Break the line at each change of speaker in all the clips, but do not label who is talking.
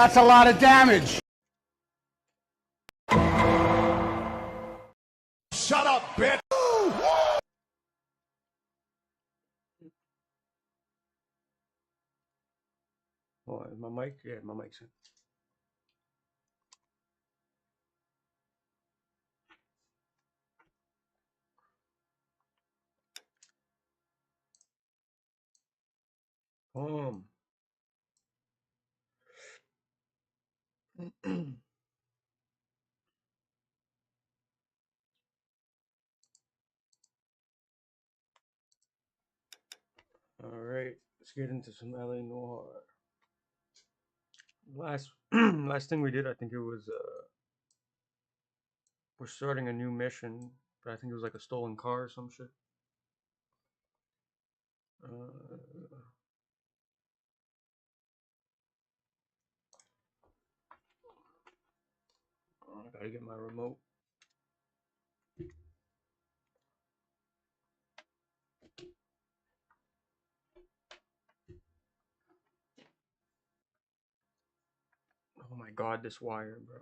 That's a lot of damage.
Shut up, bitch!
Oh, is my mic? Yeah, my mic's in. All right, let's get into some LA Noire. Last last thing we did, I think it was we're starting a new mission, but I think it was like a stolen car or some shit. I gotta get my remote. Oh my god, this wire, bro.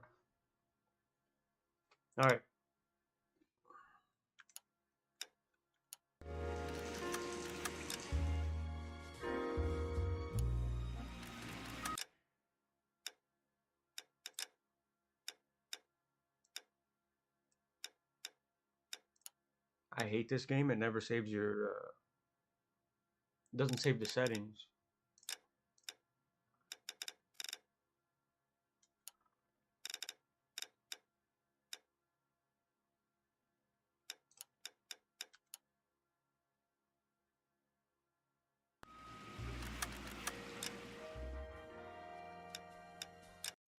All right. I hate this game. It never saves your. Doesn't save the settings.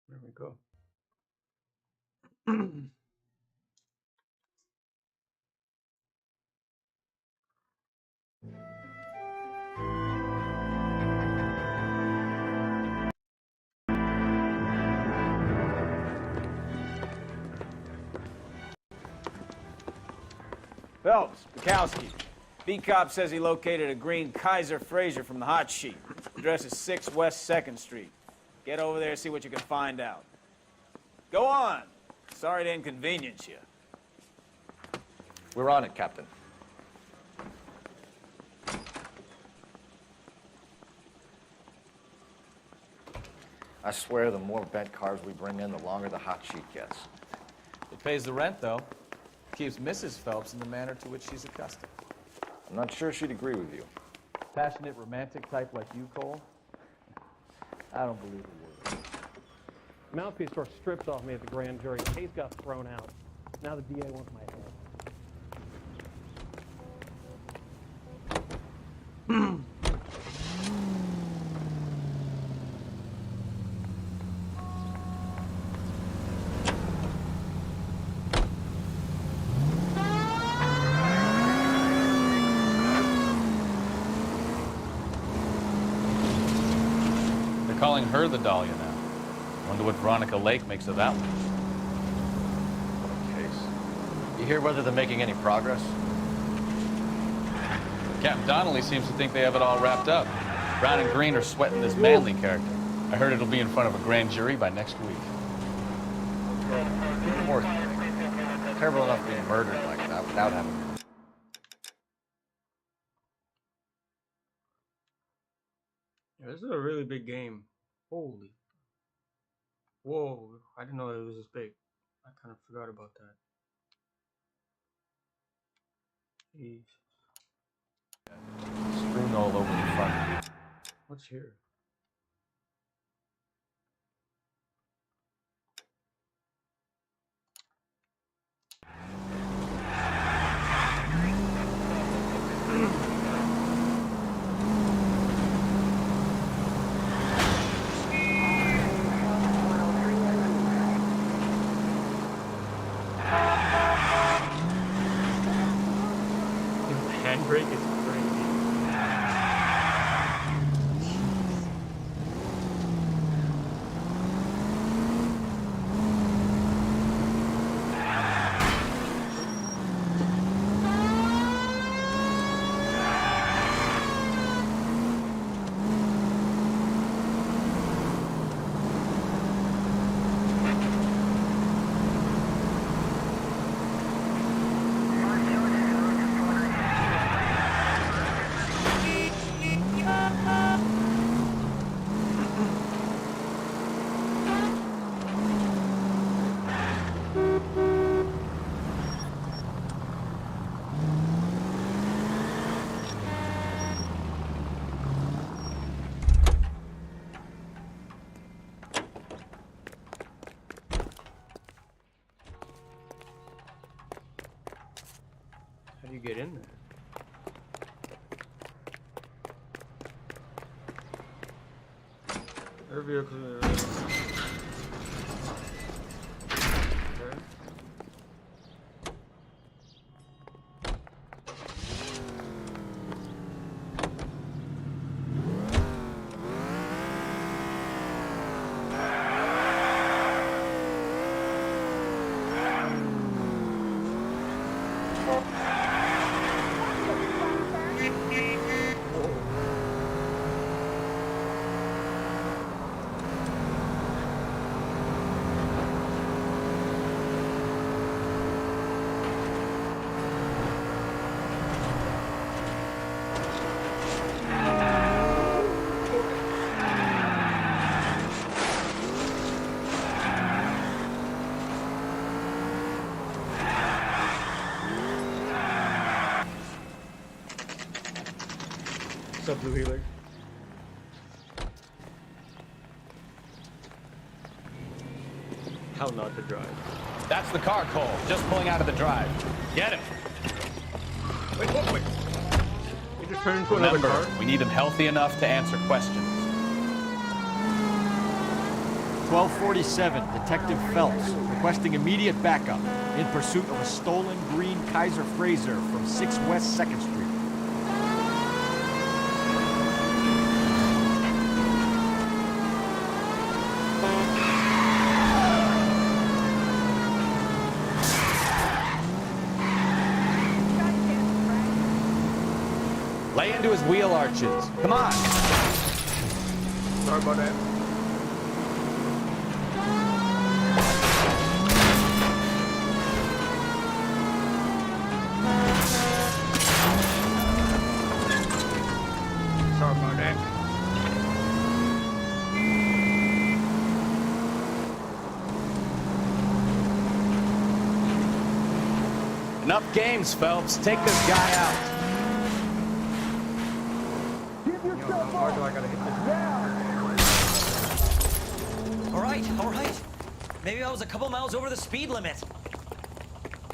There we go.
Phelps, Bukowski. B-Cop says he located a green Kaiser Fraser from the hot sheet. Address is 6 West 2nd Street. Get over there and see what you can find out. Go on. Sorry to inconvenience you.
We're on it, Captain. I swear the more bent cars we bring in, the longer the hot sheet gets.
It pays the rent, though. Keeps Mrs. Phelps in the manner to which she's accustomed.
I'm not sure she'd agree with you.
Passionate, romantic type like you, Cole? I don't believe a word.
Mouthpiece sort of strips off me at the grand jury. The case got thrown out. Now the DA wants my head.
They're calling her the Dahlia now. Wonder what Veronica Lake makes of that one.
What a case. You hear whether they're making any progress?
Captain Donnelly seems to think they have it all wrapped up. Brown and Green are sweating this Manley character. I heard it'll be in front of a grand jury by next week.
Poor thing. Terrible enough being murdered like that without having...
Yeah, this is a really big game. Holy. Whoa, I didn't know it was this big. I kind of forgot about that. Jeez.
Strewn all over the front.
What's here? Handbrake is crazy. How do you get in there? Air vehicle. Okay. What's up, Blue Healer? How not to drive.
That's the car, Cole. Just pulling out of the drive. Get him.
Wait. You just turned into another
Remember,
car?
we need him healthy enough to answer questions.
1247, Detective Phelps, requesting immediate backup in pursuit of a stolen green Kaiser Frazer from 6 West 2nd Street.
Lay into his wheel arches. Come on.
Sorry about that. Sorry about that.
Enough games, Phelps. Take this guy out.
How hard do I gotta hit this?
All right. Maybe I was a couple miles over the speed limit.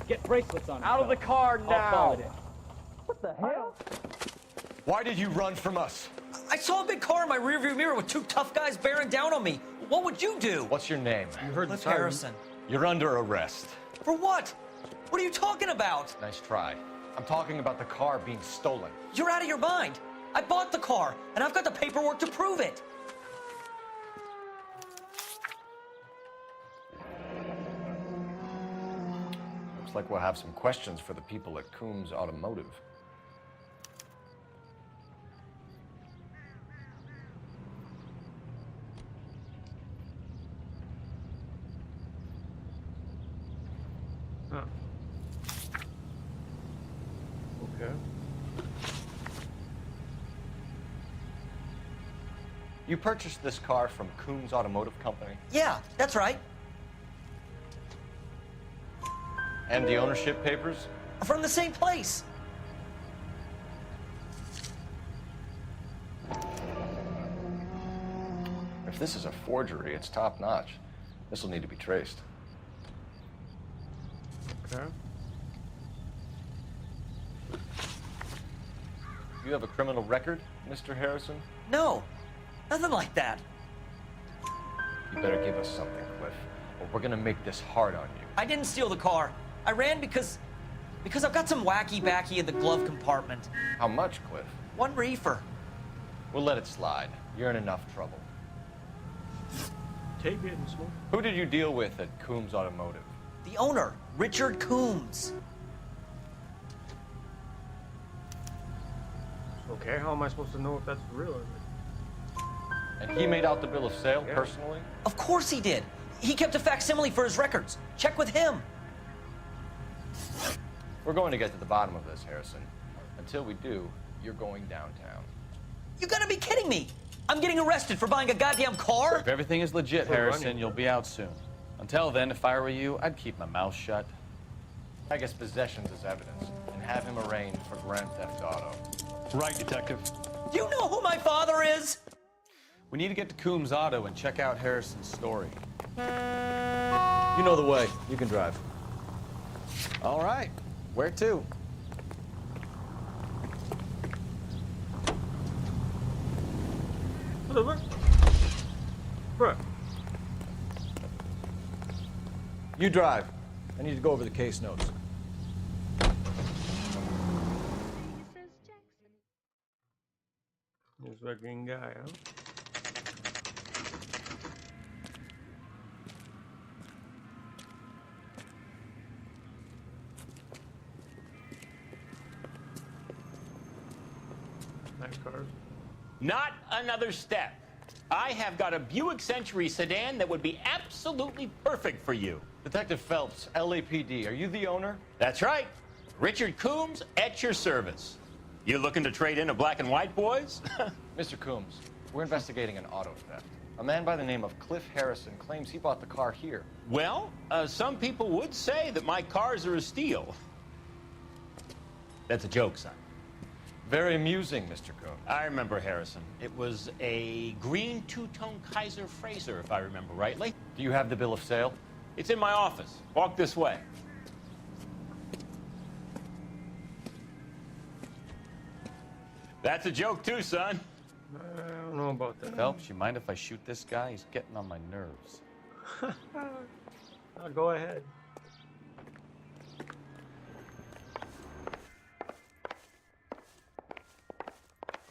Get bracelets on.
Out of the car
I'll
now!
follow it.
What the hell?
Why did you run from us?
I saw a big car in my rearview mirror with two tough guys bearing down on me. What would you do?
What's your name?
You heard the
Cliff
siren.
Harrison.
You're under arrest.
For what? What are you talking about?
Nice try. I'm talking about the car being stolen.
You're out of your mind. I bought the car, and I've got the paperwork to prove it.
Looks like we'll have some questions for the people at Coombs Automotive.
Huh. Okay.
You purchased this car from Coombs Automotive Company?
Yeah, that's right.
And the ownership papers?
From the same place.
If this is a forgery, it's top-notch. This will need to be traced.
Okay.
You have a criminal record, Mr. Harrison?
No, nothing like that.
You better give us something, Cliff, or we're gonna make this hard on you.
I didn't steal the car. I ran because I've got some wacky-backy in the glove compartment.
How much, Cliff?
1 reefer.
We'll let it slide. You're in enough trouble.
Take it and smoke.
Who did you deal with at Coombs Automotive?
The owner, Richard Coombs.
Okay, how am I supposed to know if that's real?
And he made out the bill of sale
Yeah.
personally?
Of course he did. He kept a facsimile for his records. Check with him.
We're going to get to the bottom of this, Harrison. Until we do, you're going downtown.
You gotta be kidding me. I'm getting arrested for buying a goddamn car?
If everything is legit,
We're
Harrison,
running.
you'll be out soon. Until then, if I were you, I'd keep my mouth shut.
I guess possessions is evidence, and have him arraigned for Grand Theft Auto.
Right, Detective.
Do you know who my father is?
We need to get to Coombs Auto and check out Harrison's story.
You know the way. You can drive.
All right. Where to?
What the fuck? Bruh.
You drive. I need to go over the case notes.
Here's that green guy, huh? Nice cars.
Not another step. I have got a Buick Century sedan that would be absolutely perfect for you.
Detective Phelps, LAPD, are you the owner?
That's right. Richard Coombs at your service. You looking to trade in a black and white, boys?
Mr. Coombs, we're investigating an auto theft. A man by the name of Cliff Harrison claims he bought the car here.
Well, some people would say that my cars are a steal. That's a joke, son.
Very amusing, Mr. Coombs.
I remember Harrison. It was a green two-tone Kaiser Frazer, if I remember rightly.
Do you have the bill of sale?
It's in my office. Walk this way. That's a joke too, son.
I don't know about that.
Phelps, you mind if I shoot this guy? He's getting on my nerves.
Go ahead.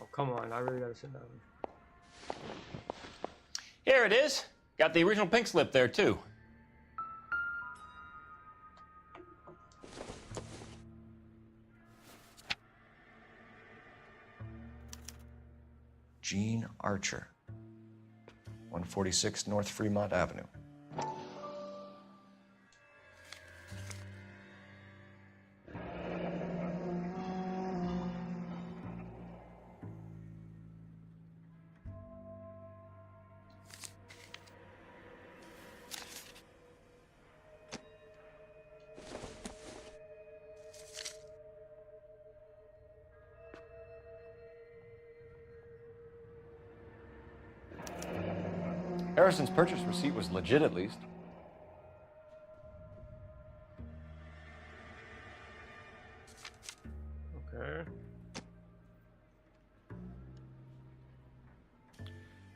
Oh, come on. I really gotta sit down.
Here it is. Got the original pink slip there, too.
Gene Archer, 146 North Fremont Avenue. Harrison's purchase receipt was legit, at least.
Okay.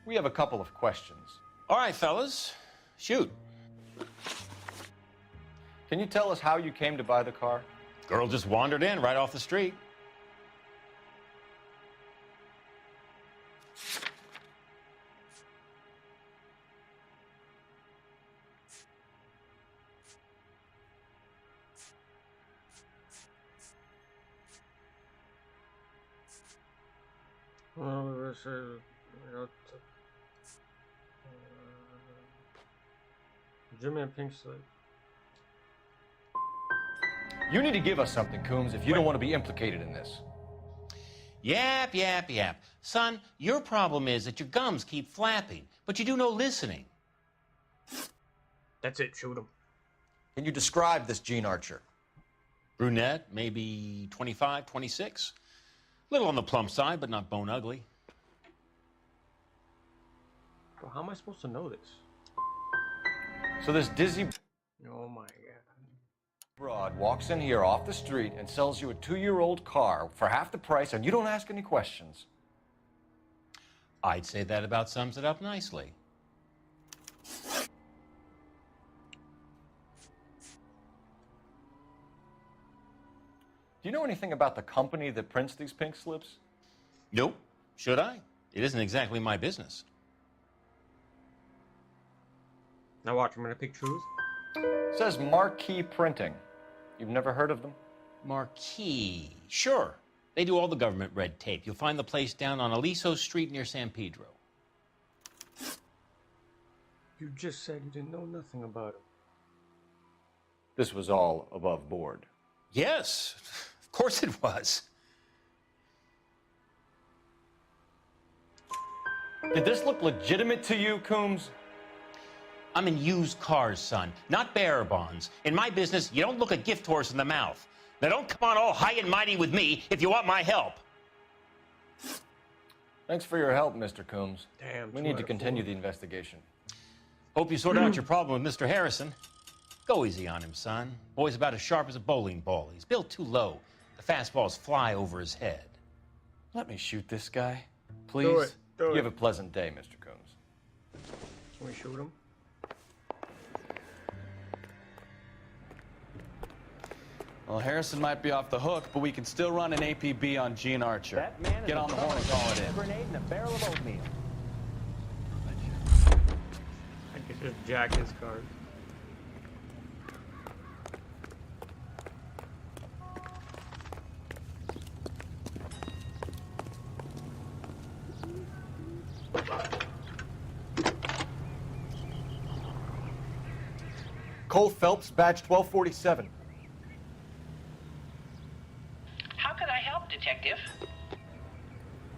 We have a couple of questions.
All right, fellas. Shoot.
Can you tell us how you came to buy the car?
Girl just wandered in right off the street.
Well, this is, Jimmy and Pink Slip.
You need to give us something, Coombs, if you don't want to be implicated in this.
Yap, yap, yap. Son, your problem is that your gums keep flapping, but you do no listening.
That's it. Shoot him.
Can you describe this Gene Archer?
Brunette, maybe 25, 26. Little on the plump side, but not bone ugly.
Well, how am I supposed to know this?
So this dizzy
Oh my god.
broad walks in here off the street and sells you a 2-year-old car for half the price, and you don't ask any questions.
I'd say that about sums it up nicely.
Do you know anything about the company that prints these pink slips?
Nope. Should I? It isn't exactly my business.
Now watch, I'm gonna pick truth.
It says Marquee Printing. You've never heard of them?
Marquee. Sure. They do all the government red tape. You'll find the place down on Aliso Street near San Pedro.
You just said you didn't know nothing about him.
This was all above board.
Yes, of course it was.
Did this look legitimate to you, Coombs?
I'm in used cars, son, not bearer bonds. In my business, you don't look a gift horse in the mouth. Now don't come on all high and mighty with me if you want my help.
Thanks for your help, Mr. Coombs.
Damn.
We need to continue the investigation.
Hope you sort out your problem with Mr. Harrison. Go easy on him, son. Boy's about as sharp as a bowling ball. He's built too low. The fastballs fly over his head.
Let me shoot this guy, please.
Do it. Do
You
it.
have a pleasant day, Mr. Coons.
Can we shoot him?
Well, Harrison might be off the hook, but we can still run an APB on Gene Archer.
That man is
Get on the horn and call it
a
in.
grenade and a barrel of oatmeal.
I could just jack his card.
Cole Phelps, badge 1247.
How can I help, Detective?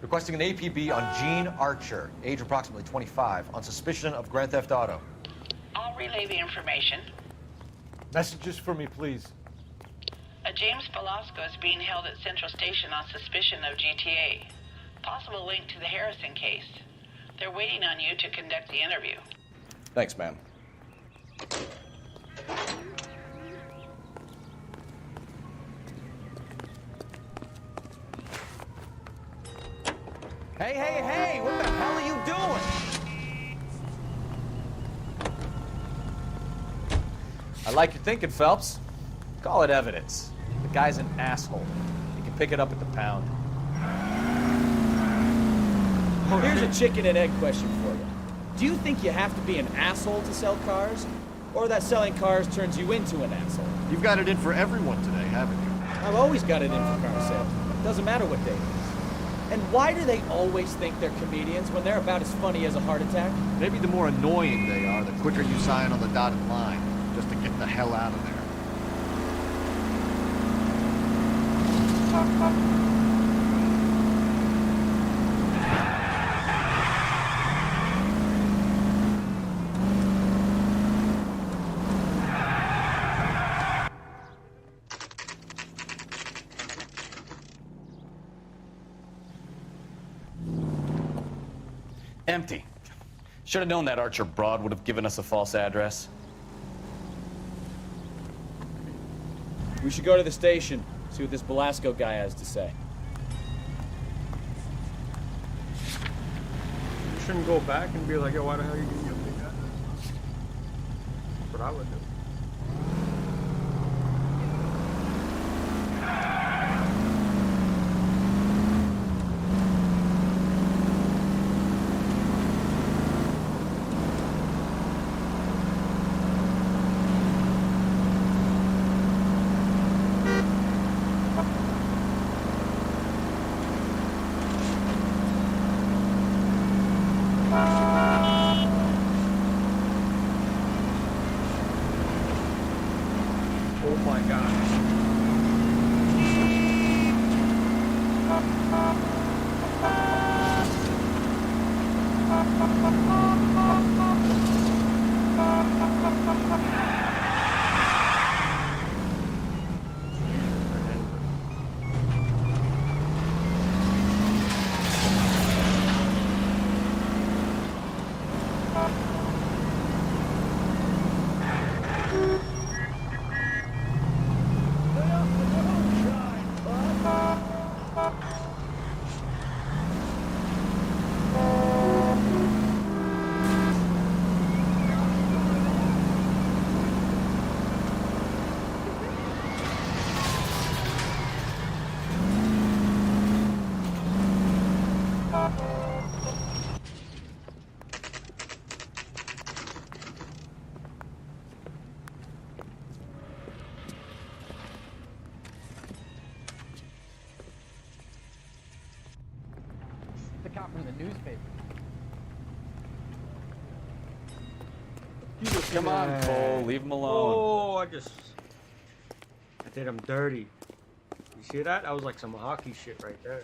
Requesting an APB on Gene Archer, age approximately 25, on suspicion of Grand Theft Auto.
I'll relay the information.
Messages for me, please.
A James Velasco is being held at Central Station on suspicion of GTA. Possible link to the Harrison case. They're waiting on you to conduct the interview.
Thanks, man.
Hey, hey, hey! What the hell are you doing?
I like your thinking, Phelps. Call it evidence. The guy's an asshole. You can pick it up at the pound.
Here's a chicken and egg question for you. Do you think you have to be an asshole to sell cars? Or that selling cars turns you into an asshole?
You've got it in for everyone today, haven't you?
I've always got it in for car sales. Doesn't matter what day it is. And why do they always think they're comedians when they're about as funny as a heart attack?
Maybe the more annoying they are, the quicker you sign on the dotted line, just to get the hell out of there.
Empty. Should have known that Archer broad would have given us a false address.
We should go to the station, see what this Velasco guy has to say.
You shouldn't go back and be like, yo, why the hell are you giving me a big address? That's what I would do. Oh my gosh.
The cop from the newspaper.
Come on, Cole. Leave him alone.
Oh, I did him dirty. You see that? That was like some hockey shit right there.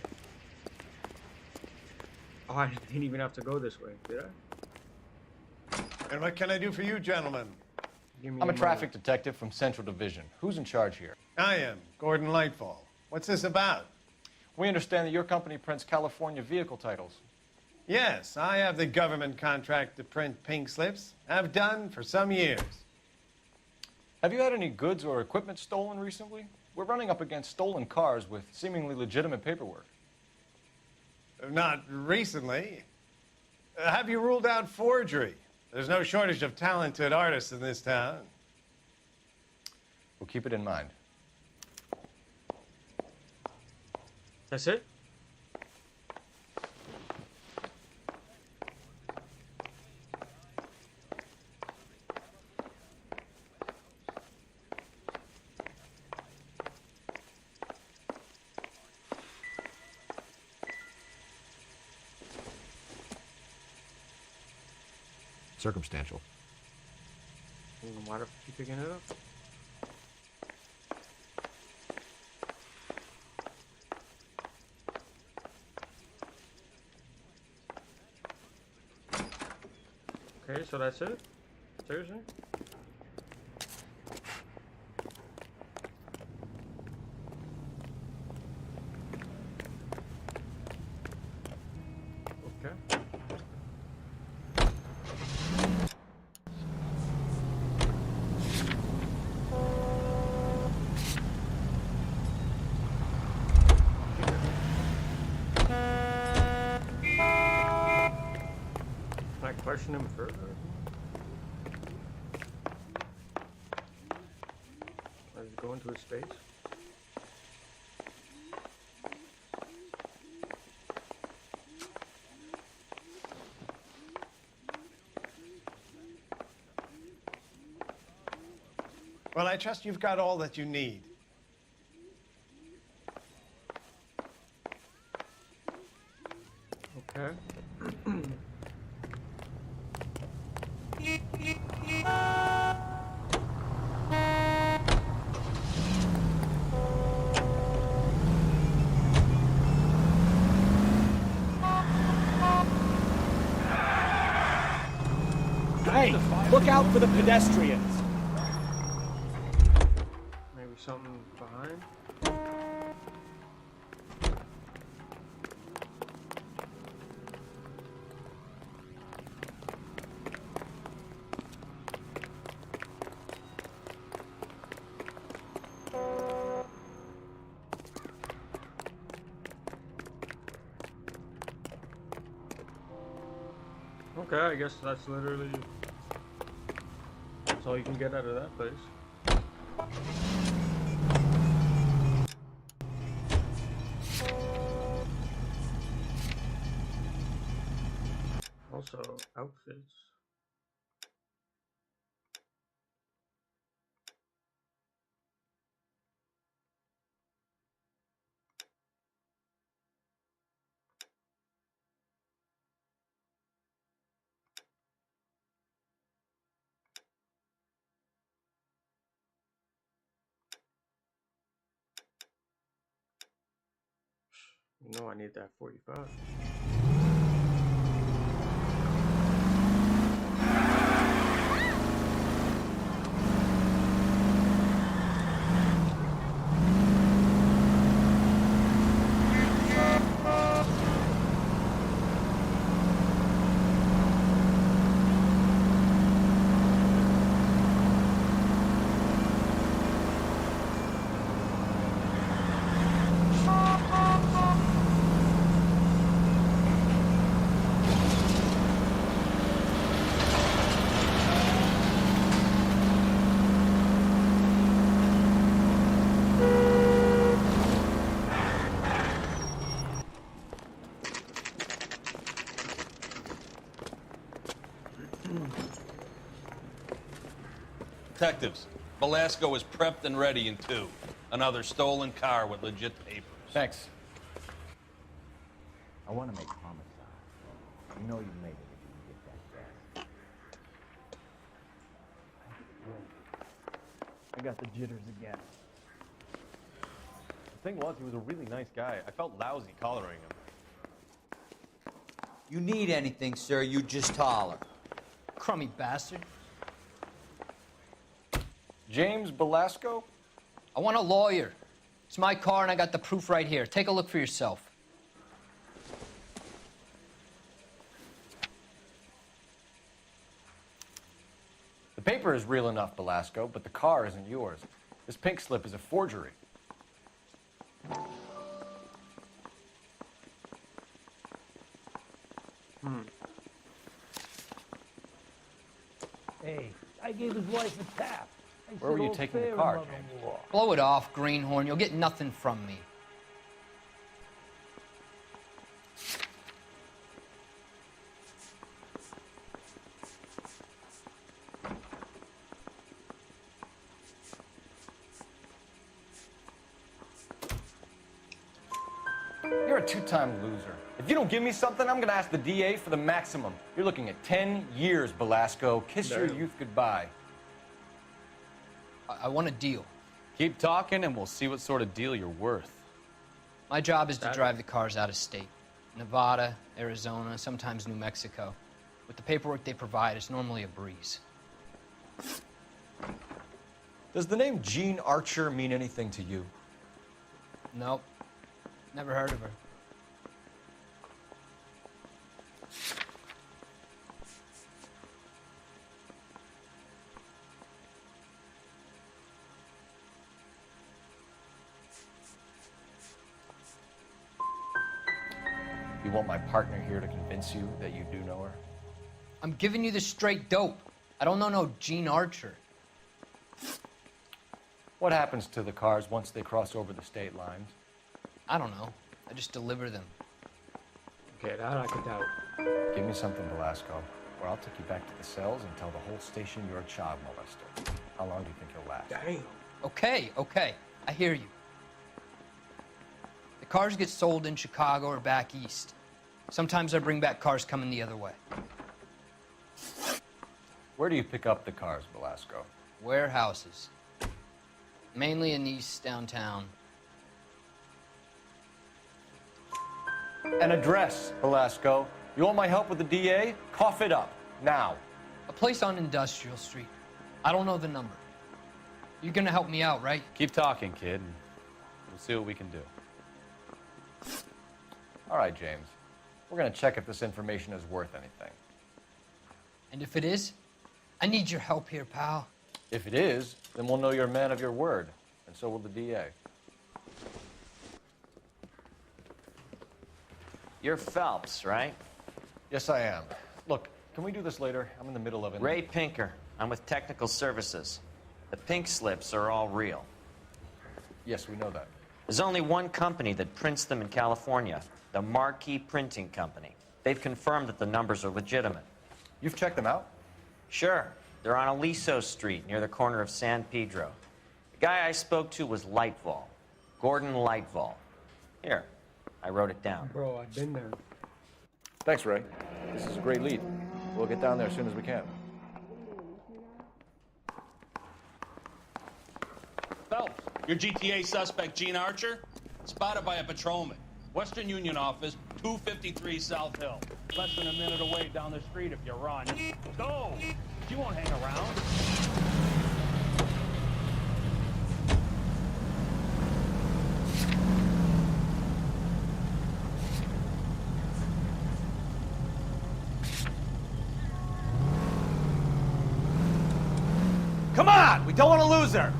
Oh, I didn't even have to go this way, did I?
And what can I do for you, gentlemen?
Give me
I'm a
moment.
traffic detective from Central Division. Who's in charge here?
I am, Gordon Lightfall. What's this about?
We understand that your company prints California vehicle titles.
Yes, I have the government contract to print pink slips. I've done for some years.
Have you had any goods or equipment stolen recently? We're running up against stolen cars with seemingly legitimate paperwork.
Not recently. Have you ruled out forgery? There's no shortage of talented artists in this town.
We'll keep it in mind.
That's it?
Circumstantial.
Why do you picking it up? Okay, so that's it? Seriously? Okay. Can I question him further? I just go into his space.
Well, I trust you've got all that you need.
Okay.
Hey, look out for the pedestrians.
Maybe something behind? Okay, I guess that's literally... that's all you can get out of that place. Also, outfits. You know I need that 45.
Detectives, Velasco is prepped and ready in 2. Another stolen car with legit papers.
Thanks.
I want to make homicide. You know you made it if you can get that gas.
I got the jitters again.
The thing was, he was a really nice guy. I felt lousy collaring him.
You need anything, sir, you just holler.
Crummy bastard.
James Velasco?
I want a lawyer. It's my car and I got the proof right here. Take a look for yourself.
The paper is real enough, Velasco, but the car isn't yours. This pink slip is a forgery.
Hey, I gave his wife a tap.
Where were you taking the car, James?
Blow it off, greenhorn. You'll get nothing from me.
You're a two-time loser. If you don't give me something, I'm gonna ask the DA for the maximum. You're looking at 10 years, Belasco. Kiss your youth goodbye.
I want a deal.
Keep talking and we'll see what sort of deal you're worth.
My job is to drive the cars out of state. Nevada, Arizona, sometimes New Mexico. With the paperwork they provide, it's normally a breeze.
Does the name Jean Archer mean anything to you?
Nope. Never heard of her.
You want my partner here to convince you that you do know her?
I'm giving you the straight dope. I don't know no Gene Archer.
What happens to the cars once they cross over the state lines?
I don't know. I just deliver them.
Okay, that I could doubt.
Give me something, Velasco, or I'll take you back to the cells and tell the whole station you're a child molester. How long do you think you'll last?
Damn.
Okay. I hear you. The cars get sold in Chicago or back east. Sometimes I bring back cars coming the other way.
Where do you pick up the cars, Velasco?
Warehouses. Mainly in East downtown.
An address, Velasco. You want my help with the DA? Cough it up, now.
A place on Industrial Street. I don't know the number. You're gonna help me out, right?
Keep talking, kid, and we'll see what we can do.
All right, James. We're gonna check if this information is worth anything.
And if it is, I need your help here, pal.
If it is, then we'll know you're a man of your word, and so will the DA.
You're Phelps, right?
Yes, I am. Look, can we do this later? I'm in the middle of it.
Ray Pinker. I'm with Technical Services. The pink slips are all real.
Yes, we know that.
There's only one company that prints them in California, the Marquee Printing Company. They've confirmed that the numbers are legitimate.
You've checked them out?
Sure. They're on Aliso Street, near the corner of San Pedro. The guy I spoke to was Lightval. Gordon Lightval. Here, I wrote it down.
Bro, I've been there.
Thanks, Ray. This is a great lead. We'll get down there as soon as we can.
Phelps, your GTA suspect, Gene Archer, spotted by a patrolman. Western Union office, 253 South Hill.
Less than a minute away down the street if you run. Go! You won't hang around.
Come on! We don't want to lose her!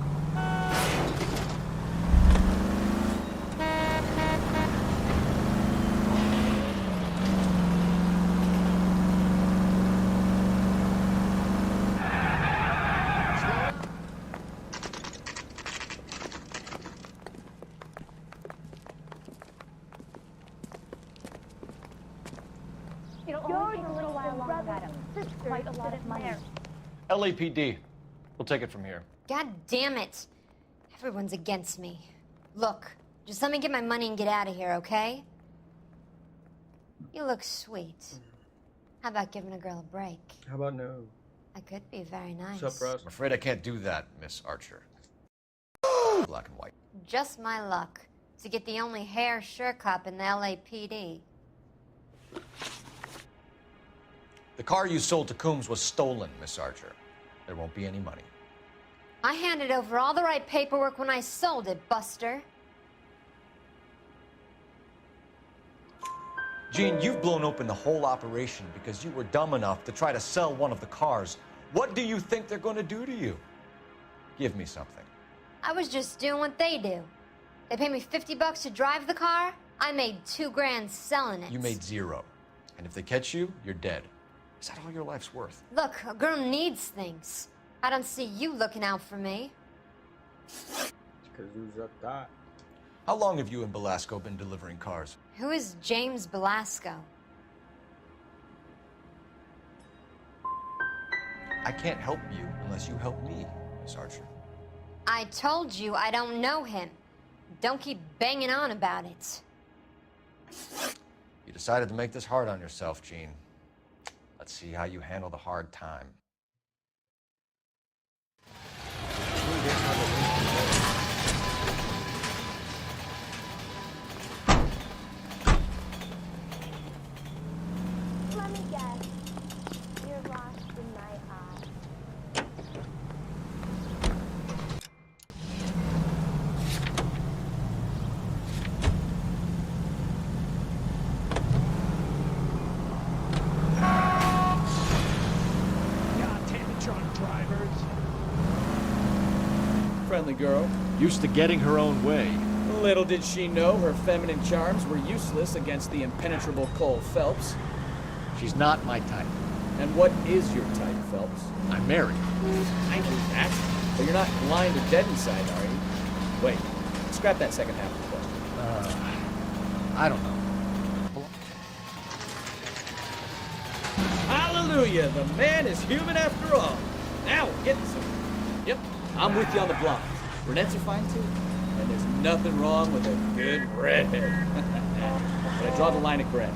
LAPD. We'll take it from here.
God damn it. Everyone's against me. Look, just let me get my money and get out of here, okay? You look sweet. How about giving a girl a break?
How about no?
I could be very nice.
What's up, Russ?
I'm afraid I can't do that, Miss Archer. Black and white.
Just my luck to get the only hair sure cop in the LAPD.
The car you sold to Coombs was stolen, Miss Archer. There won't be any money.
I handed over all the right paperwork when I sold it, Buster.
Gene, you've blown open the whole operation because you were dumb enough to try to sell one of the cars. What do you think they're going to do to you? Give me something.
I was just doing what they do. They paid me $50 to drive the car. I made $2 grand selling it.
You made 0. And if they catch you, you're dead. Is that all your life's worth?
Look, a girl needs things. I don't see you looking out for me.
How long have you and Belasco been delivering cars?
Who is James Belasco?
I can't help you unless you help me, Miss Archer.
I told you I don't know him. Don't keep banging on about it.
You decided to make this hard on yourself, Jean. Let's see how you handle the hard time.
Let me guess. You're lost in my eyes.
God damn it, drunk drivers.
Friendly girl.
Used to getting her own way.
Little did she know her feminine charms were useless against the impenetrable Cole Phelps.
She's not my type.
And what is your type, Phelps?
I'm married.
I knew that. But you're not blind or dead inside, are you? Wait, scrap that second half of the question.
I don't know.
Hallelujah! The man is human after all. Now we're getting some. Yep, I'm with you on the blondes. Brunettes are fine too. And there's nothing wrong with a good redhead. But I draw the line at gray.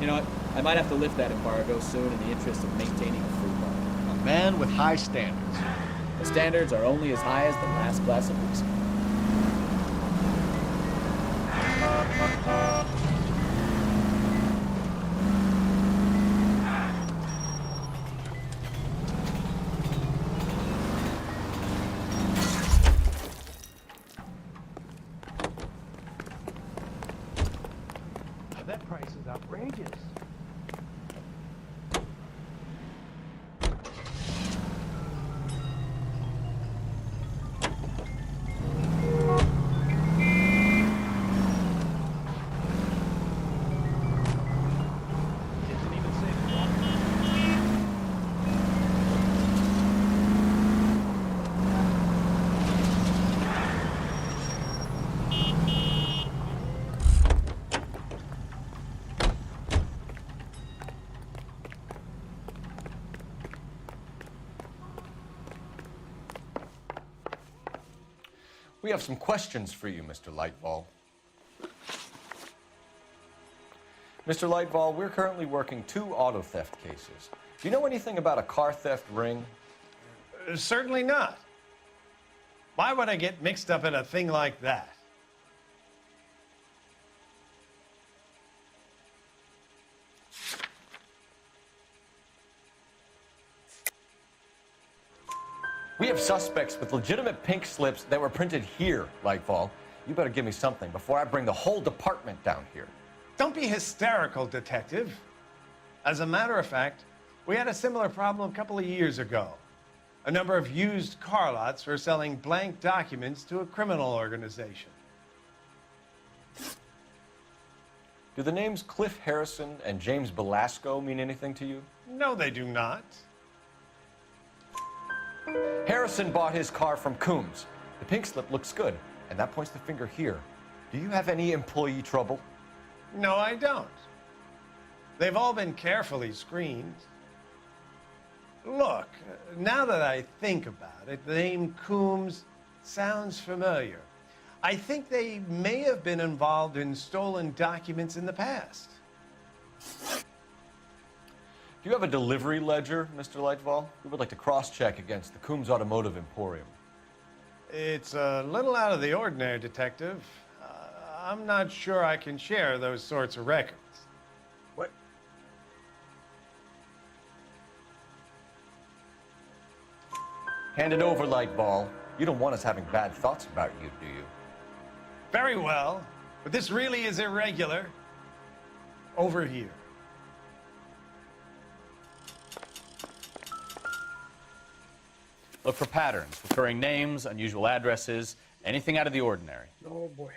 You know what? I might have to lift that embargo soon in the interest of maintaining a free market.
A man with high standards.
The standards are only as high as the last glass of whiskey.
That price is outrageous. Didn't even say the water.
We have some questions for you, Mr. Lightball. Mr. Lightball, we're currently working 2 auto theft cases. Do you know anything about a car theft ring?
Certainly not. Why would I get mixed up in a thing like that?
We have suspects with legitimate pink slips that were printed here, Lightball. You better give me something before I bring the whole department down here.
Don't be hysterical, Detective. As a matter of fact, we had a similar problem a couple of years ago. A number of used car lots were selling blank documents to a criminal organization.
Do the names Cliff Harrison and James Belasco mean anything to you?
No, they do not.
Harrison bought his car from Coombs. The pink slip looks good, and that points the finger here. Do you have any employee trouble?
No, I don't. They've all been carefully screened. Look, now that I think about it, the name Coombs sounds familiar. I think they may have been involved in stolen documents in the past.
Do you have a delivery ledger, Mr. Lightball? We would like to cross-check against the Coombs Automotive Emporium.
It's a little out of the ordinary, Detective. I'm not sure I can share those sorts of records.
What?
Hand it over, Lightball. You don't want us having bad thoughts about you, do you?
Very well, but this really is irregular. Over here.
Look for patterns, recurring names, unusual addresses, anything out of the ordinary.
Oh boy.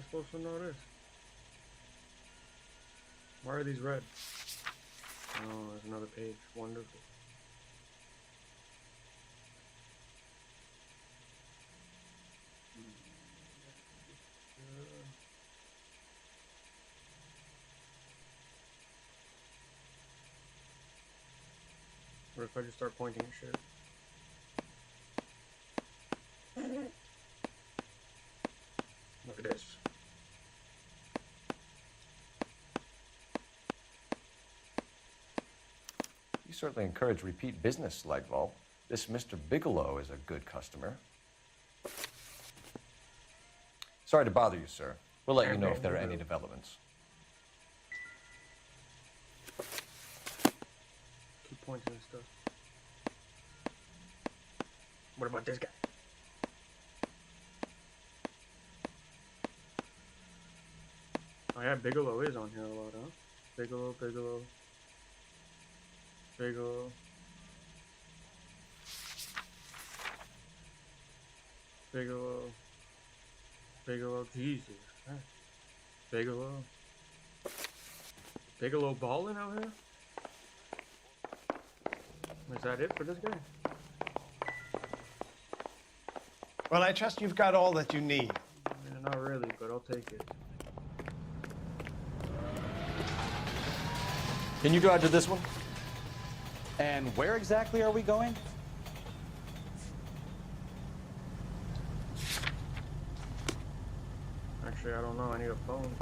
I supposed to know this? Why are these red? Oh, there's another page. Wonderful. What if I just start pointing at shit? Look at this.
You certainly encourage repeat business, Lightval. This Mr. Bigelow is a good customer. Sorry to bother you, sir. We'll let you know if there are any developments.
Keep pointing and stuff. What about this guy? Oh yeah, Bigelow is on here a lot, huh? Bigelow. Bigelow, Jesus. Bigelow. Bigelow balling out here? Is that it for this guy?
Well, I trust you've got all that you need.
Yeah, not really, but I'll take it.
Can you drive to this one?
And where exactly are we going?
Actually, I don't know. I need a phone.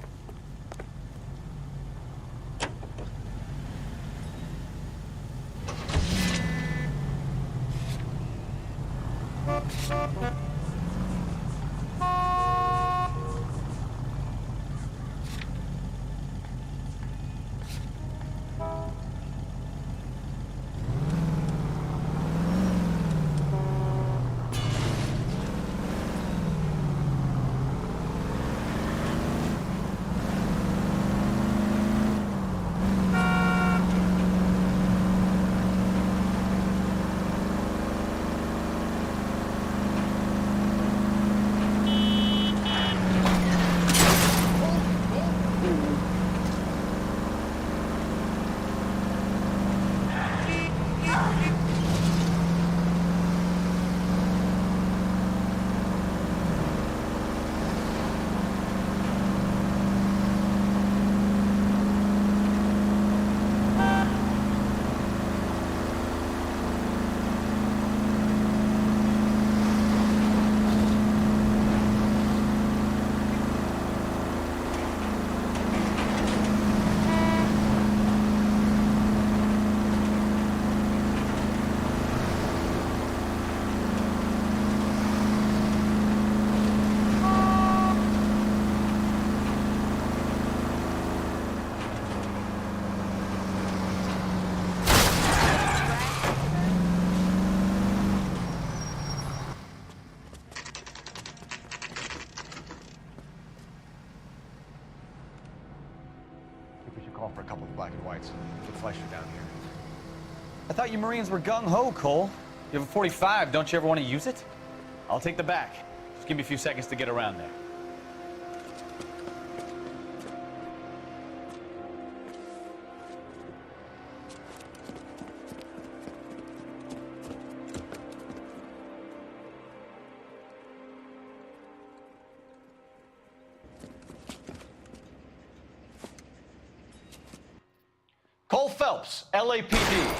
Call for a couple of black and whites. Get Fleischer down here.
I thought you Marines were gung-ho, Cole.
You have a 45. Don't you ever want to use it? I'll take the back. Just give me a few seconds to get around there.
Cole Phelps, LAPD.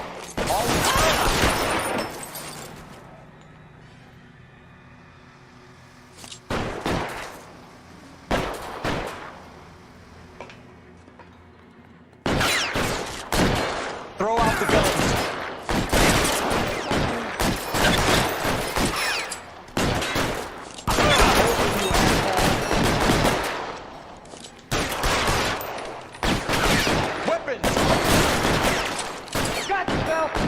Throw out the guns. Weapons! Got you, Phelps!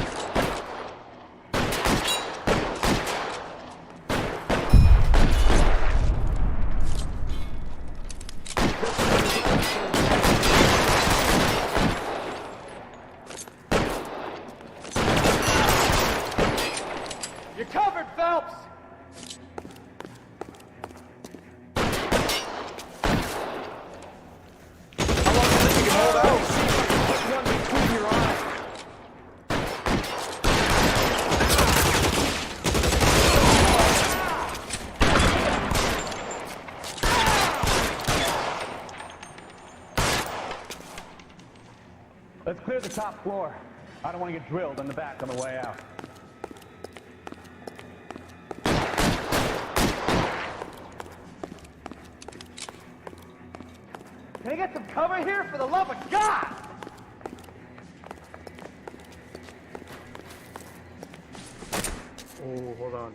Let's clear the top floor. I don't want to get drilled in the back on the way out. Can I get some cover here, for the love of God?
Oh, hold on.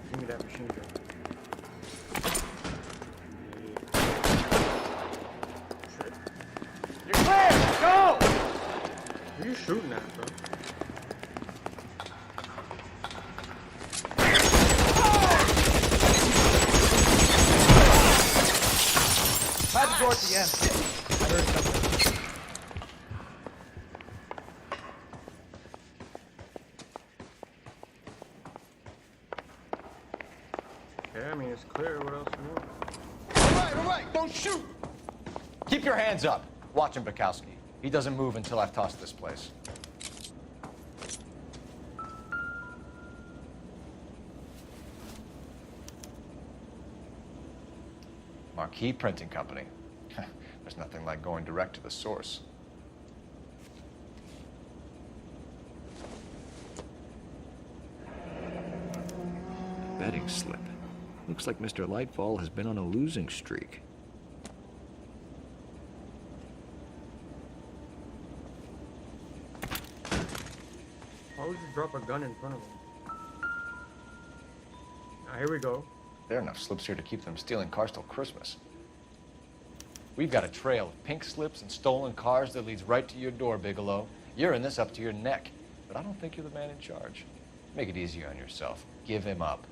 Give me that machine gun. Shit.
You're clear! Go!
Who are you shooting at, bro?
Had the door at the end. I heard something.
Okay, I mean, it's clear. What else do you want?
All right, don't shoot! Keep your hands up. Watch him, Bukowski. He doesn't move until I've tossed this place. Marquee Printing Company. There's nothing like going direct to the source. Betting slip. Looks like Mr. Lightfall has been on a losing streak.
Why would you drop a gun in front of him? Now, here we go.
There are enough slips here to keep them stealing cars till Christmas. We've got a trail of pink slips and stolen cars that leads right to your door, Bigelow. You're in this up to your neck, but I don't think you're the man in charge. Make it easier on yourself. Give him up.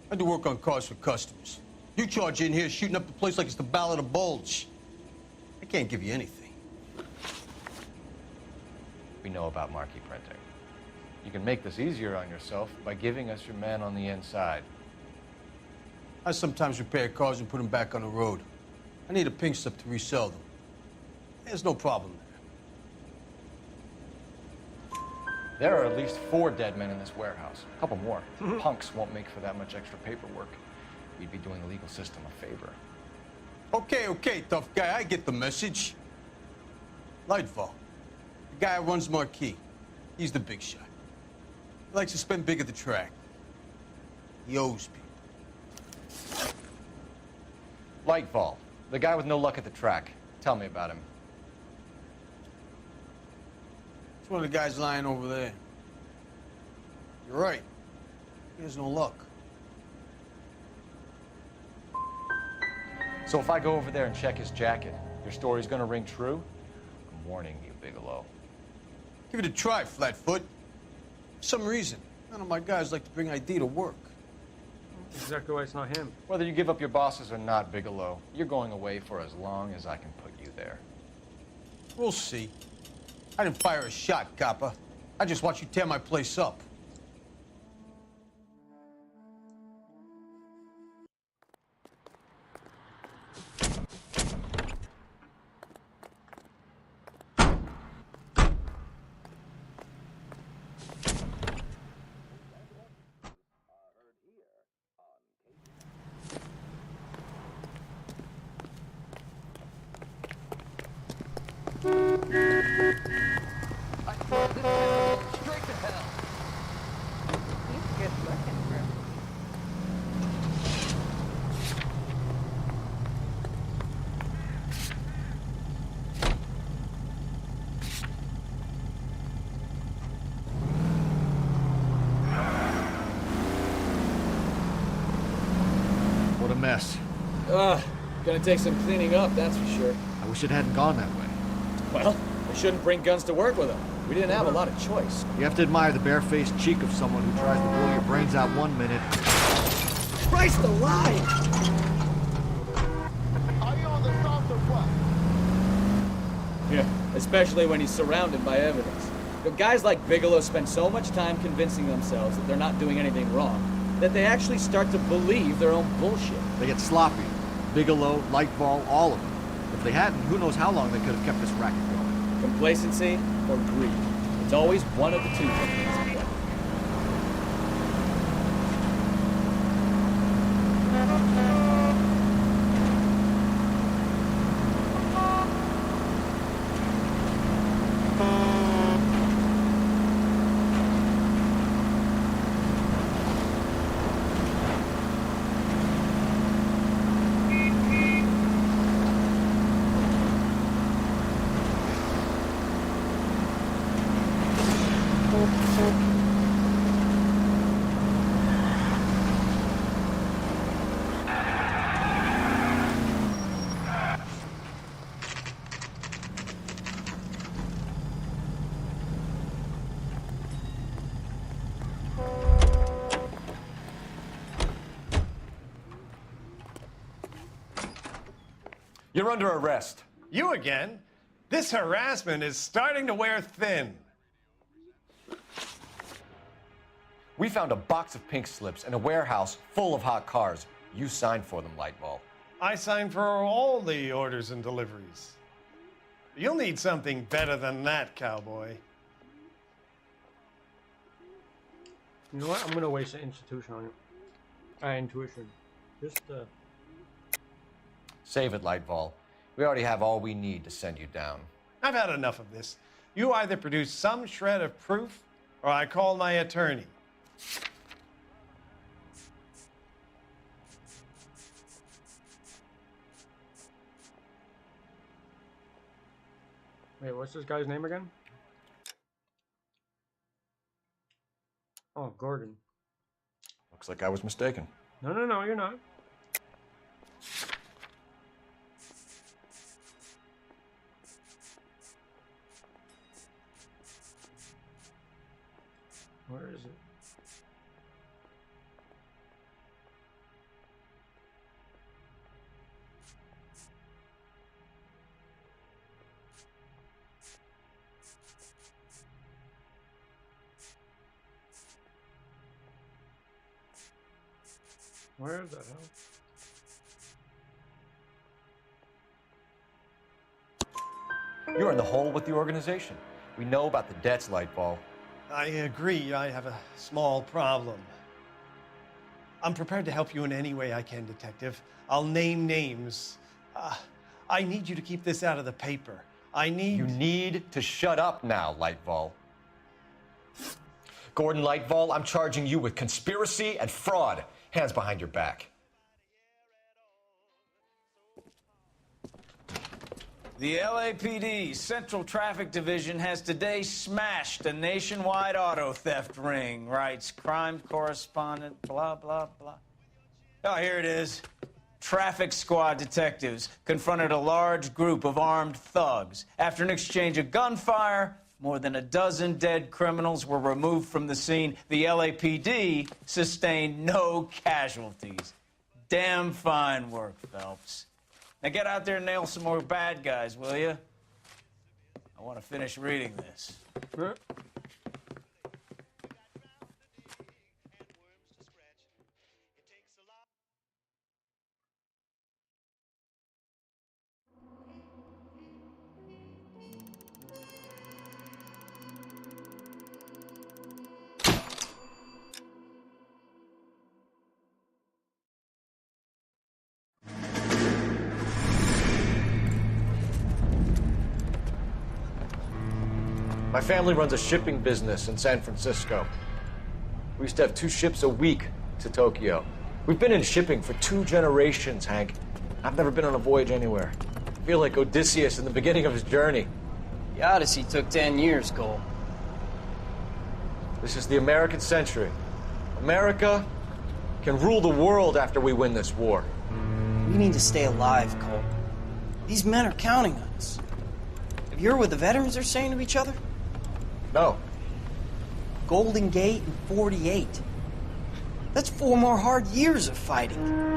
I do work on cars for customers. You charge in here shooting up the place like it's the Ballad of Bulge. I can't give you anything.
We know about marquee printing. You can make this easier on yourself by giving us your man on the inside.
I sometimes repair cars and put them back on the road. I need a pink slip to resell them. There's no problem there.
There are at least 4 dead men in this warehouse. A couple more. Punks won't make for that much extra paperwork. We'd be doing the legal system a favor.
Okay, tough guy. I get the message. Lightfall, the guy who runs Marquee. He's the big shot. He likes to spend big at the track. He owes people.
Lightfall, the guy with no luck at the track. Tell me about him.
It's one of the guys lying over there. You're right. He has no luck.
So if I go over there and check his jacket, your story's gonna ring true? I'm warning you, Bigelow.
Give it a try, Flatfoot. For some reason, none of my guys like to bring ID to work.
Exactly why it's not him.
Whether you give up your bosses or not, Bigelow, you're going away for as long as I can put you there.
We'll see. I didn't fire a shot, copper. I just watched you tear my place up.
Straight to hell. He's good looking, bro.
What a mess.
Gonna take some cleaning up, that's for sure.
I wish it hadn't gone that way.
Well, we shouldn't bring guns to work with them. We didn't have a lot of choice.
You have to admire the barefaced cheek of someone who tries to blow your brains out one minute.
Christ alive!
Are you on the stop or what?
Yeah, especially when he's surrounded by evidence. You know, guys like Bigelow spend so much time convincing themselves that they're not doing anything wrong, that they actually start to believe their own bullshit.
They get sloppy. Bigelow, Lightfall, all of them. If they hadn't, who knows how long they could have kept this racket going.
Complacency or greed. It's always one of the two things.
You're under arrest.
You again? This harassment is starting to wear thin.
We found a box of pink slips in a warehouse full of hot cars. You signed for them, Lightball.
I signed for all the orders and deliveries. You'll need something better than that, cowboy.
You know what? I'm gonna waste an institution on it. Intuition. Just
Save it, Lightball. We already have all we need to send you down.
I've had enough of this. You either produce some shred of proof, or I call my attorney.
Wait, what's this guy's name again? Oh, Gordon.
Looks like I was mistaken.
No, you're not. Where is it? Where the hell?
You're in the hole with the organization. We know about the debts, Lightball.
I agree, I have a small problem. I'm prepared to help you in any way I can, Detective. I'll name names. I need you to keep this out of the paper. You
need to shut up now, Lightball. Gordon Lightball, I'm charging you with conspiracy and fraud. Hands behind your back.
The LAPD Central Traffic Division has today smashed a nationwide auto theft ring, writes crime correspondent, blah, blah, blah. Oh, here it is. Traffic squad detectives confronted a large group of armed thugs. After an exchange of gunfire, more than a dozen dead criminals were removed from the scene. The LAPD sustained no casualties. Damn fine work, Phelps. Now get out there and nail some more bad guys, will you? I want to finish reading this.
My family runs a shipping business in San Francisco. We used to have 2 ships a week to Tokyo. We've been in shipping for 2 generations, Hank. I've never been on a voyage anywhere. I feel like Odysseus in the beginning of his journey.
The Odyssey took 10 years, Cole.
This is the American century. America can rule the world after we win this war.
We need to stay alive, Cole. These men are counting on us. Have you heard what the veterans are saying to each other?
No.
Golden Gate and 48. That's 4 more hard years of fighting.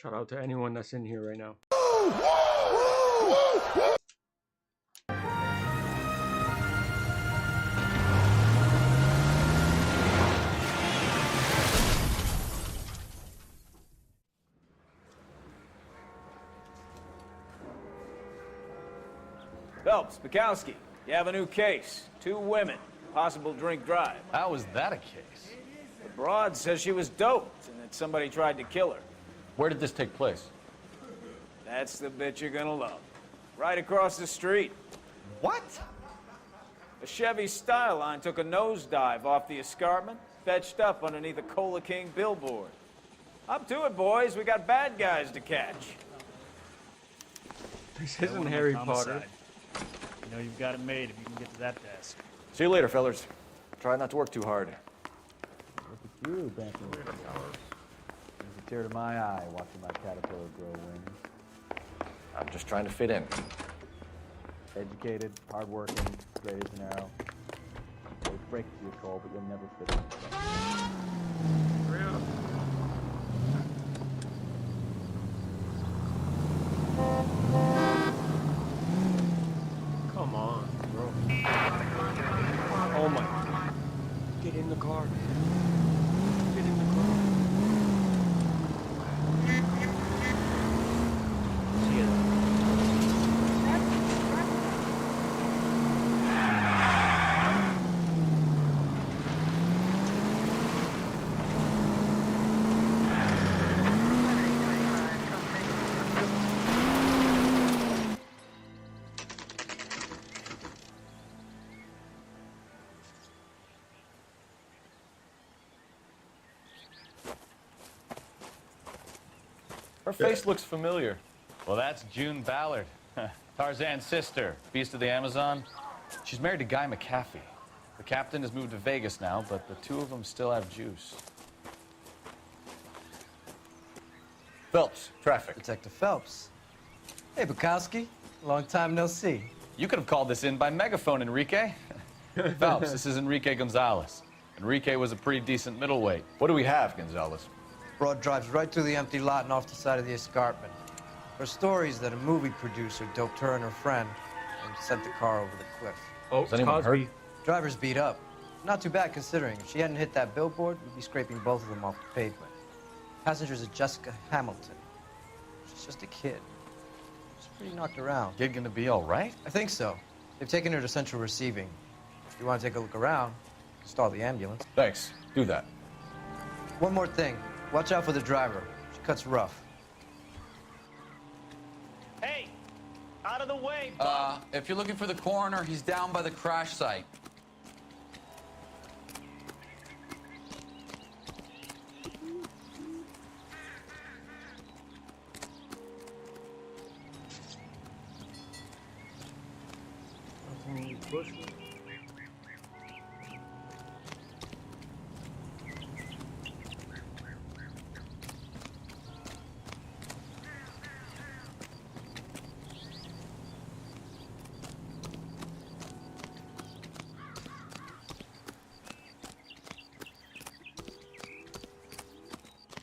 Shout out to anyone that's in here right now.
Phelps, Bukowski, you have a new case. 2 women, possible drink drive.
How is that a case?
The broad says she was doped and that somebody tried to kill her.
Where did this take place?
That's the bit you're gonna love. Right across the street.
What?
A Chevy Styline took a nosedive off the escarpment, fetched up underneath a Cola King billboard. Up to it, boys. We got bad guys to catch.
This isn't Harry Potter.
You know you've got it made if you can get to that desk.
See you later, fellas. Try not to work too hard.
What the
You, Benson. There's a tear to my eye watching my caterpillar grow wings.
I'm just trying to fit in.
Educated, hardworking, straight as an arrow. Always break to your Cole, but you'll never fit in.
Real. Come on, bro. Oh my. Get in the car. Get in the car. See ya.
Her face looks familiar. Well, that's June Ballard, Tarzan's sister, beast of the Amazon. She's married to Guy McAfee. The captain has moved to Vegas now, but the two of them still have juice.
Phelps, traffic.
Detective Phelps. Hey, Bukowski. Long time no see.
You could have called this in by megaphone, Enrique. Phelps, this is Enrique Gonzalez. Enrique was a pretty decent middleweight.
What do we have, Gonzalez?
Broad drives right through the empty lot and off the side of the escarpment. Her story is that a movie producer doped her and her friend and sent the car over the cliff.
Oh,
Is anyone
Cosby.
hurt? Driver's beat up. Not too bad considering. If she hadn't hit that billboard, we'd be scraping both of them off the pavement. Passengers are Jessica Hamilton. She's just a kid. She's pretty knocked around.
Kid gonna be all right?
I think so. They've taken her to central receiving. If you want to take a look around, stall the ambulance.
Thanks. Do that.
One more thing. Watch out for the driver. She cuts rough.
Hey, out of the way.
If you're looking for the coroner, he's down by the crash site.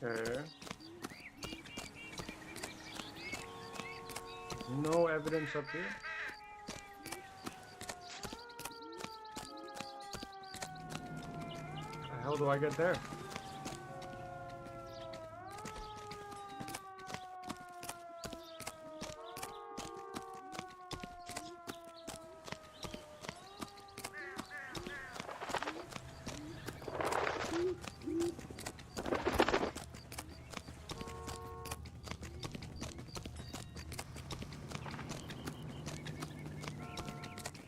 Okay. No evidence up here. How the hell do I get there?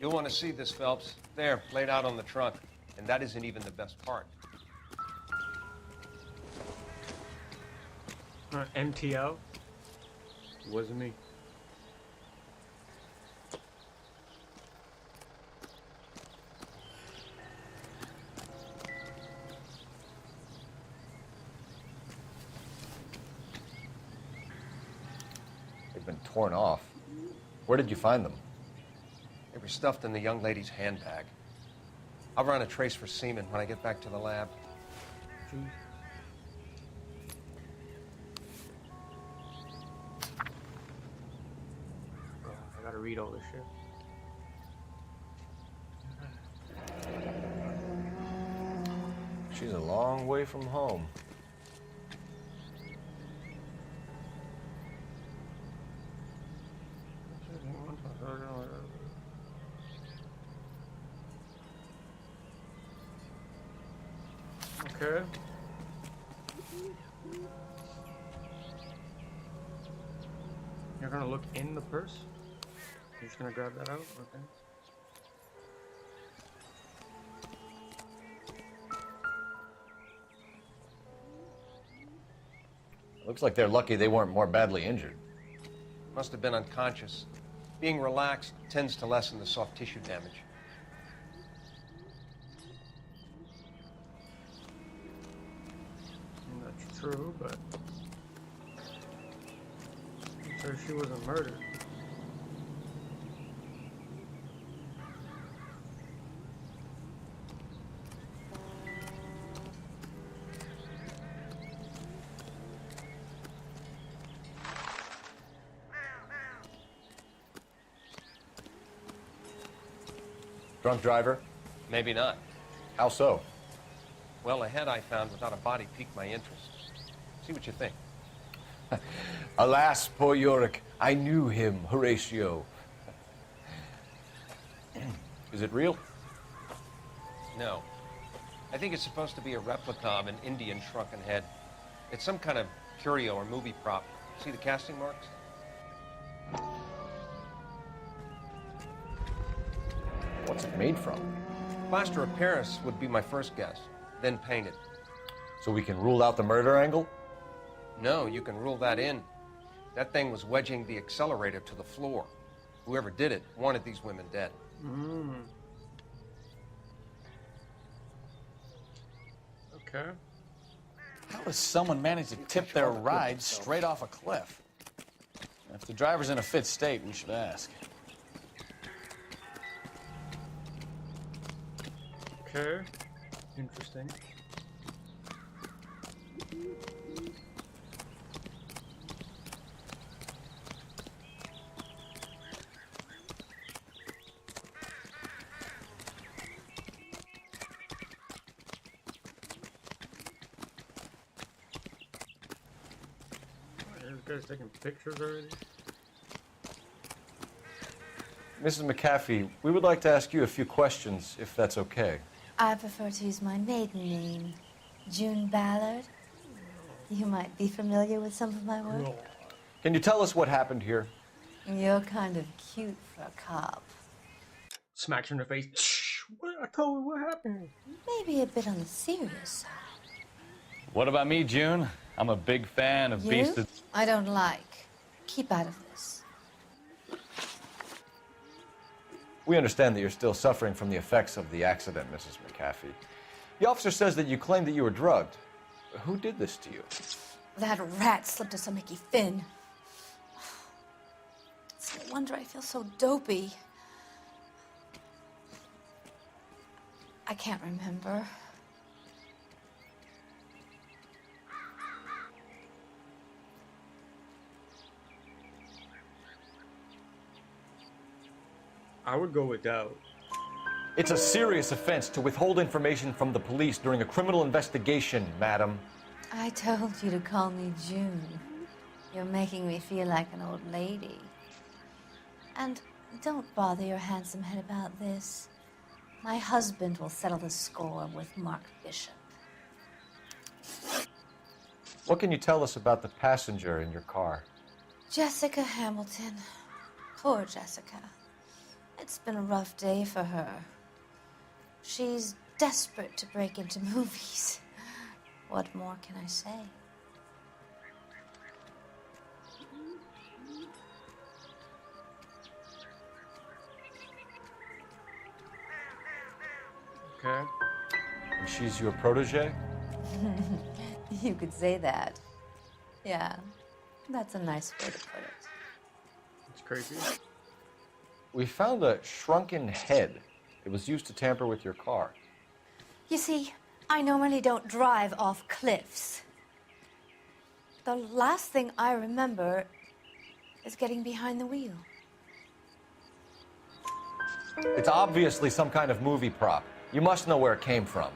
You'll want to see this, Phelps. There, laid out on the trunk. And that isn't even the best part.
MTL? Wasn't me.
They've been torn off. Where did you find them? They were stuffed in the young lady's handbag. I'll run a trace for semen when I get back to the lab.
I gotta read all this shit.
She's a long way from home.
Okay. You're gonna look in the purse? You're just gonna grab that out? Okay.
Looks like they're lucky they weren't more badly injured. Must have been unconscious. Being relaxed tends to lessen the soft tissue damage.
true, but I'm sure she wasn't murdered.
Drunk driver?
Maybe not.
How so?
Well, a head I found without a body piqued my interest. See what you think.
Alas, poor Yorick. I knew him, Horatio. Is it real?
No. I think it's supposed to be a replica of an Indian shrunken head. It's some kind of curio or movie prop. See the casting marks?
What's it made from?
Plaster of Paris would be my first guess, then painted.
So we can rule out the murder angle?
No, you can rule that in. That thing was wedging the accelerator to the floor. Whoever did it wanted these women dead.
Okay.
How does someone manage to tip their ride straight off a cliff? If the driver's in a fit state, we should ask.
Okay. Interesting. This guy's taking pictures already.
Mrs. McAfee, we would like to ask you a few questions, if that's okay.
I prefer to use my maiden name, June Ballard. You might be familiar with some of my work.
Can you tell us what happened here?
You're kind of cute for a cop.
Smacks her in the face. Shh, what? I told you what happened.
Maybe a bit on the serious side.
What about me, June? I'm a big fan of
You?
Beast of...
I don't like. Keep out of this.
We understand that you're still suffering from the effects of the accident, Mrs. McAfee. The officer says that you claimed that you were drugged. Who did this to you?
That rat slipped us a Mickey Finn. It's no wonder I feel so dopey. I can't remember.
I would go with doubt.
It's a serious offense to withhold information from the police during a criminal investigation, madam.
I told you to call me June. You're making me feel like an old lady. And don't bother your handsome head about this. My husband will settle the score with Mark Bishop.
What can you tell us about the passenger in your car?
Jessica Hamilton. Poor Jessica. It's been a rough day for her. She's desperate to break into movies. What more can I say?
Okay.
And she's your protege?
You could say that. Yeah, that's a nice way to put it.
It's crazy.
We found a shrunken head. It was used to tamper with your car.
You see, I normally don't drive off cliffs. The last thing I remember is getting behind the wheel.
It's obviously some kind of movie prop. You must know where it came from.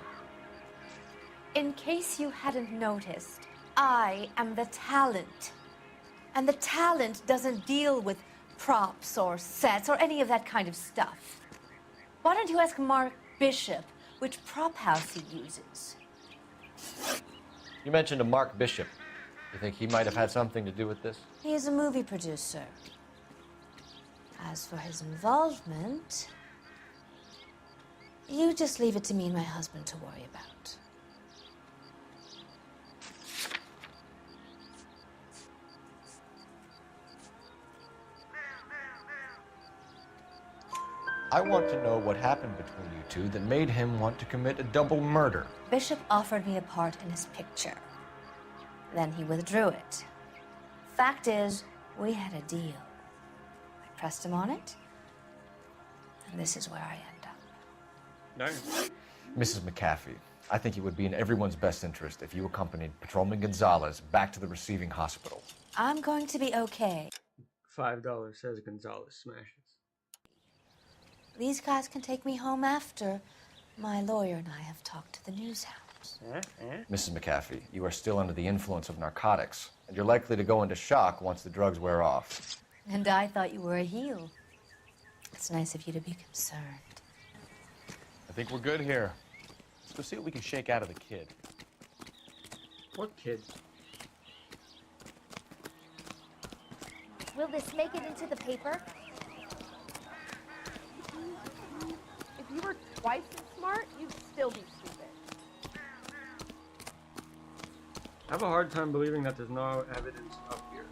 In case you hadn't noticed, I am the talent. And the talent doesn't deal with props or sets or any of that kind of stuff. Why don't you ask Mark Bishop which prop house he uses?
You mentioned a Mark Bishop. You think he might have had something to do with this?
He is a movie producer. As for his involvement, you just leave it to me and my husband to worry about.
I want to know what happened between you two that made him want to commit a double murder.
Bishop offered me a part in his picture. Then he withdrew it. Fact is, we had a deal. I pressed him on it, and this is where I end up.
Nice.
Mrs. McAfee, I think it would be in everyone's best interest if you accompanied Patrolman Gonzalez back to the receiving hospital.
I'm going to be okay.
$5 says Gonzalez smashes.
These guys can take me home after my lawyer and I have talked to the news hounds.
Mrs. McAfee, you are still under the influence of narcotics, and you're likely to go into shock once the drugs wear off.
And I thought you were a heel. It's nice of you to be concerned.
I think we're good here. Let's go see what we can shake out of the kid.
What kid?
Will this make it into the paper?
If you were twice as smart, you'd still be stupid.
I have a hard time believing that there's no evidence up here.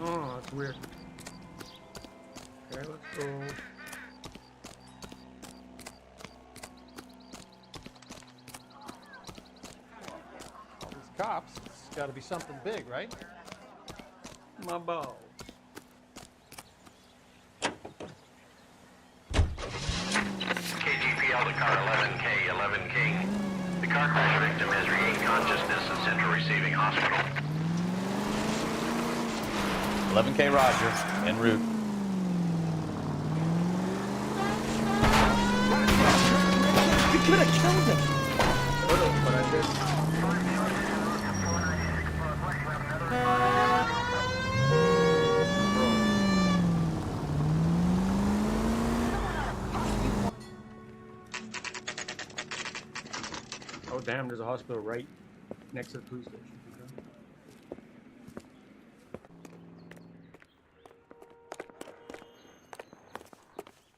Oh, that's weird. Okay, let's go.
All these cops, it's got to be something big, right?
My balls.
KGPL to car 11K. The car crash victim has regained consciousness in Central Receiving Hospital.
11K Roger, en route.
We could have killed him.
But I did. Oh damn, there's a hospital right next to the police station.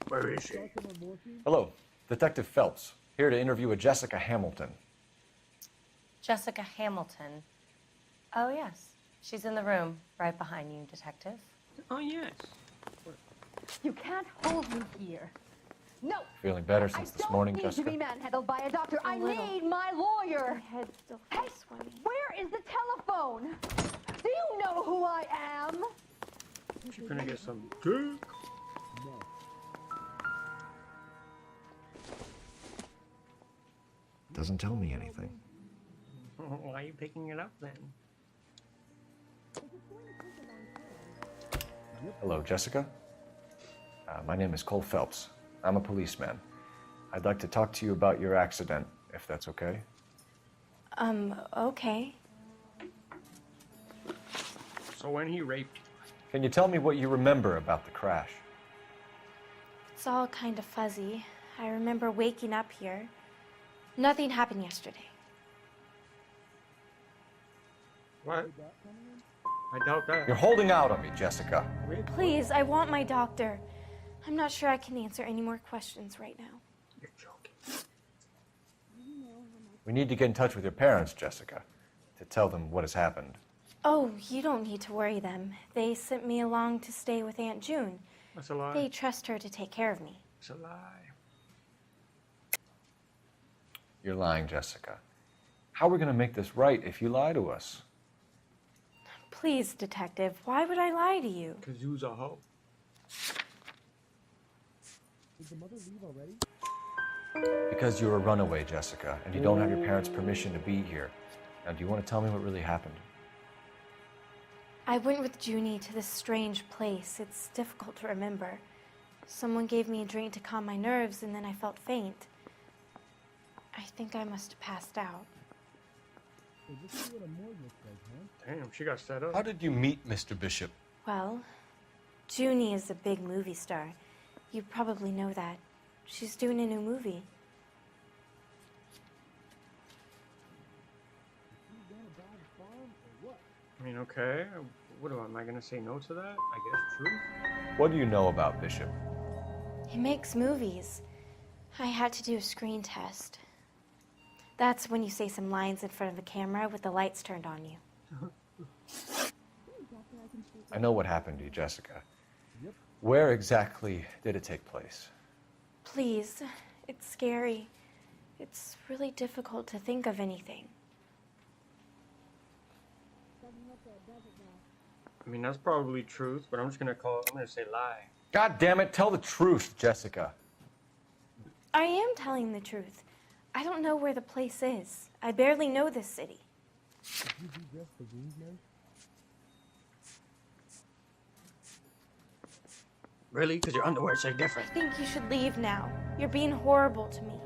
Where is she?
Hello, Detective Phelps, here to interview a Jessica Hamilton.
Jessica Hamilton. Oh, yes. She's in the room right behind you, Detective.
Oh, yes.
You can't hold me here. No.
Feeling better since this morning,
need
Jessica?
to be manhandled by a doctor. I need my lawyer.
My head still
Hey,
feels sweaty.
where is the telephone? Do you know who I am?
She's gonna get some dick.
Doesn't tell me anything.
Why are you picking it up then?
Hello, Jessica. My name is Cole Phelps. I'm a policeman. I'd like to talk to you about your accident, if that's okay.
Okay.
So when he raped you?
Can you tell me what you remember about the crash?
It's all kind of fuzzy. I remember waking up here. Nothing happened yesterday.
What? I doubt that.
You're holding out on me, Jessica.
Please, I want my doctor. I'm not sure I can answer any more questions right now.
You're joking.
We need to get in touch with your parents, Jessica, to tell them what has happened.
Oh, you don't need to worry them. They sent me along to stay with Aunt June.
That's a lie.
They trust her to take care of me.
It's a lie.
You're lying, Jessica. How are we going to make this right if you lie to us?
Please, Detective, why would I lie to you?
Because you's a hoe.
Did the mother leave already?
Because you're a runaway, Jessica, and you don't have your parents' permission to be here. Now, do you want to tell me what really happened?
I went with Junie to this strange place. It's difficult to remember. Someone gave me a drink to calm my nerves, and then I felt faint. I think I must have passed out.
Damn, she got set up.
How did you meet Mr. Bishop?
Well, Junie is a big movie star. You probably know that. She's doing a new movie.
I mean, okay. Am I gonna say no to that? I guess true.
What do you know about Bishop?
He makes movies.
I had to do a screen test. That's when you say some lines in front of the camera with the lights turned on you.
I know what happened to you, Jessica. Where exactly did it take place?
Please, it's scary. It's really difficult to think of anything.
I mean, that's probably truth, but I'm gonna say lie.
God damn it, tell the truth, Jessica.
I am telling the truth. I don't know where the place is. I barely know this city.
Really? Because your underwear say different.
I think you should leave now. You're being horrible to me.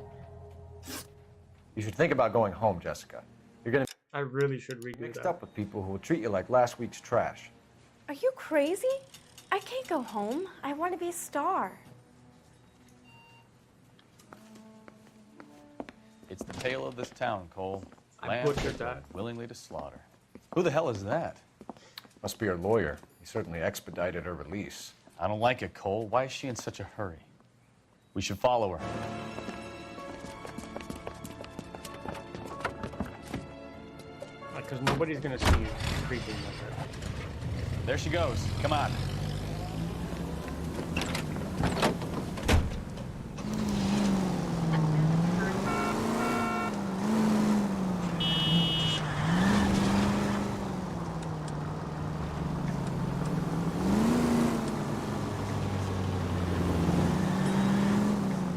You should think about going home, Jessica. You're gonna
I really should redo
be mixed
that.
up with people who will treat you like last week's trash.
Are you crazy? I can't go home. I want to be a star.
It's the tale of this town, Cole.
I
Land
butchered
people
that.
willingly to slaughter. Who the hell is that?
Must be her lawyer. He certainly expedited her release.
I don't like it, Cole. Why is she in such a hurry? We should follow her.
Because nobody's gonna see you creeping like that.
There she goes. Come on.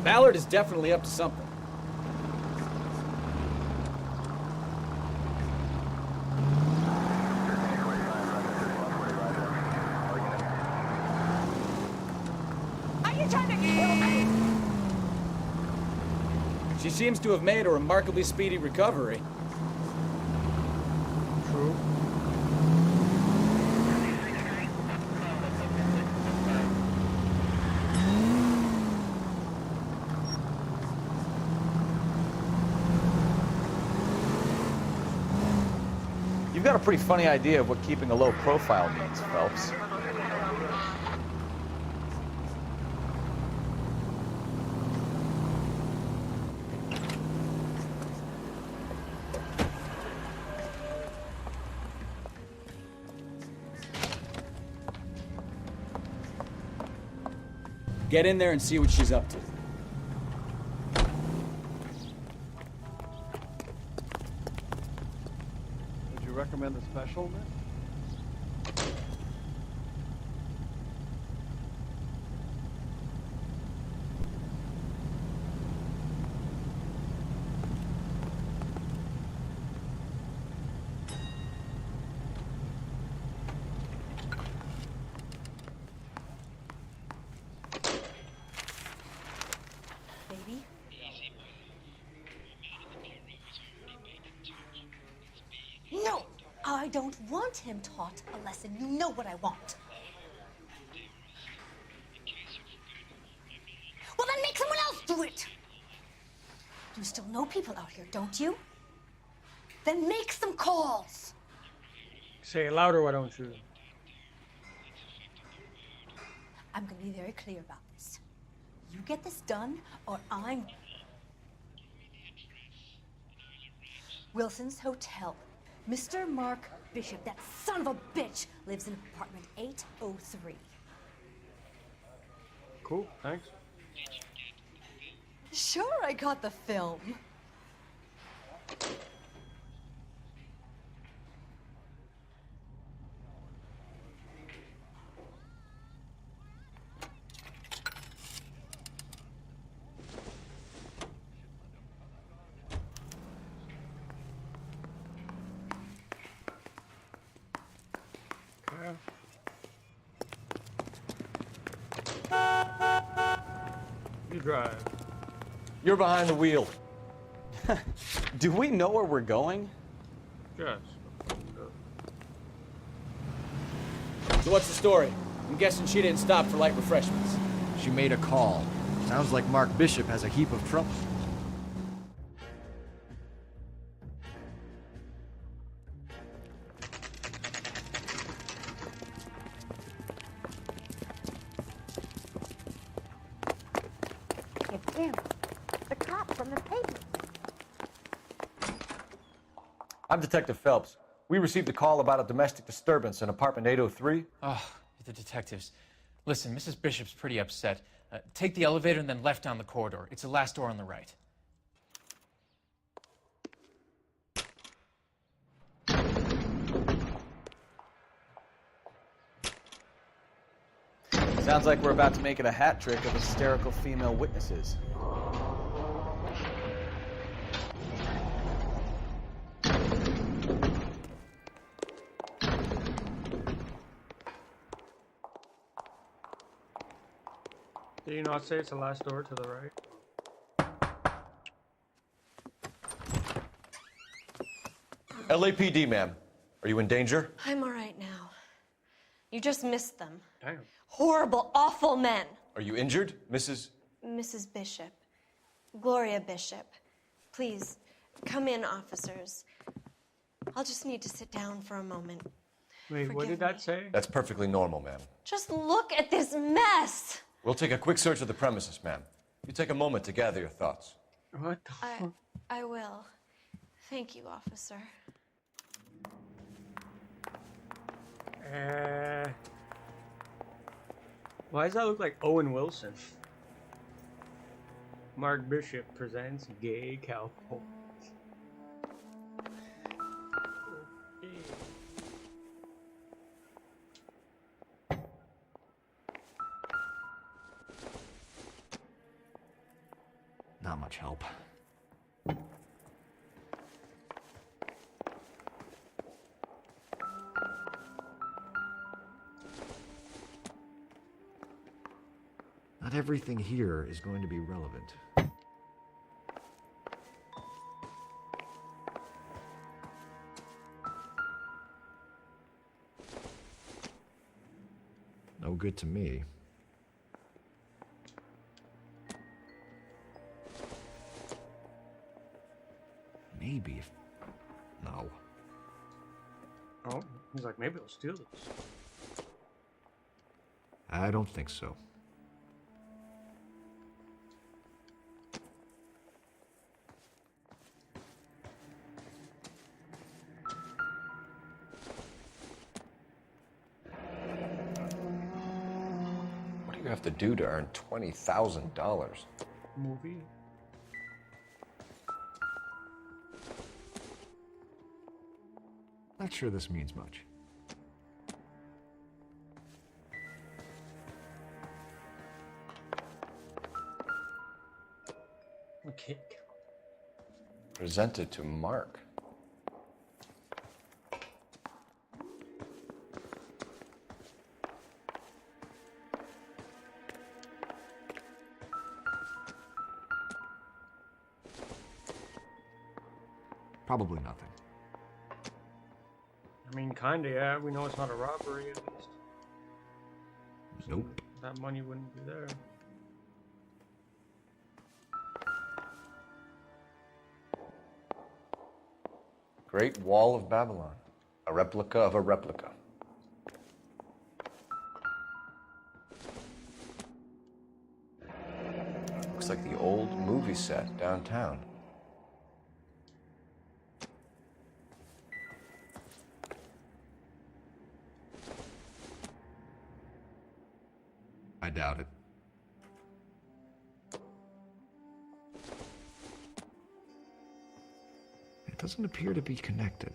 Ballard is definitely up to something.
Are you trying to kill me?
She seems to have made a remarkably speedy recovery.
True.
You've got a pretty funny idea of what keeping a low profile means, Phelps.
Get in there and see what she's up to.
Would you recommend the special, miss?
Baby? No! I don't want him taught a lesson. You know what I want. Well, then make someone else do it! You still know people out here, don't you? Then make some calls!
Say it louder, why don't you?
I'm gonna be very clear about this. You get this done, or I'm... Wilson's Hotel. Mr. Mark Bishop, that son of a bitch, lives in apartment 803.
Cool, thanks.
Sure, I got the film.
You drive.
You're behind the wheel.
Do we know where we're going?
Yes.
So what's the story? I'm guessing she didn't stop for light refreshments.
She made a call. Sounds like Mark Bishop has a heap of trouble.
Get down.
I'm Detective Phelps. We received a call about a domestic disturbance in apartment 803.
Oh, the detectives. Listen, Mrs. Bishop's pretty upset. Take the elevator and then left down the corridor. It's the last door on the right.
Sounds like we're about to make it a hat trick of hysterical female witnesses.
Did you not say it's the last door to the right?
LAPD, ma'am. Are you in danger?
I'm all right now. You just missed them.
Damn.
Horrible, awful men.
Are you injured, Mrs.?
Mrs. Bishop. Gloria Bishop. Please, come in, officers. I'll just need to sit down for a moment.
Wait, what did that say?
That's perfectly normal, ma'am.
Just look at this mess.
We'll take a quick search of the premises, ma'am. You take a moment to gather your thoughts.
What the fuck?
I will. Thank you, officer.
Why does that look like Owen Wilson? Mark Bishop presents Gay Cowboy.
Not much help. Not everything here is going to be relevant. No good to me. Maybe if... No.
Oh, he's like, maybe I'll steal this.
I don't think so.
What do you have to do to earn $20,000?
Movie?
Not sure this means much.
Okay.
Presented to Mark.
Probably nothing.
I mean, kinda, yeah. We know it's not a robbery, at least.
Nope.
That money wouldn't be there.
Great Wall of Babylon. A replica of a replica. Looks like the old movie set downtown.
I doubt it. It doesn't appear to be connected.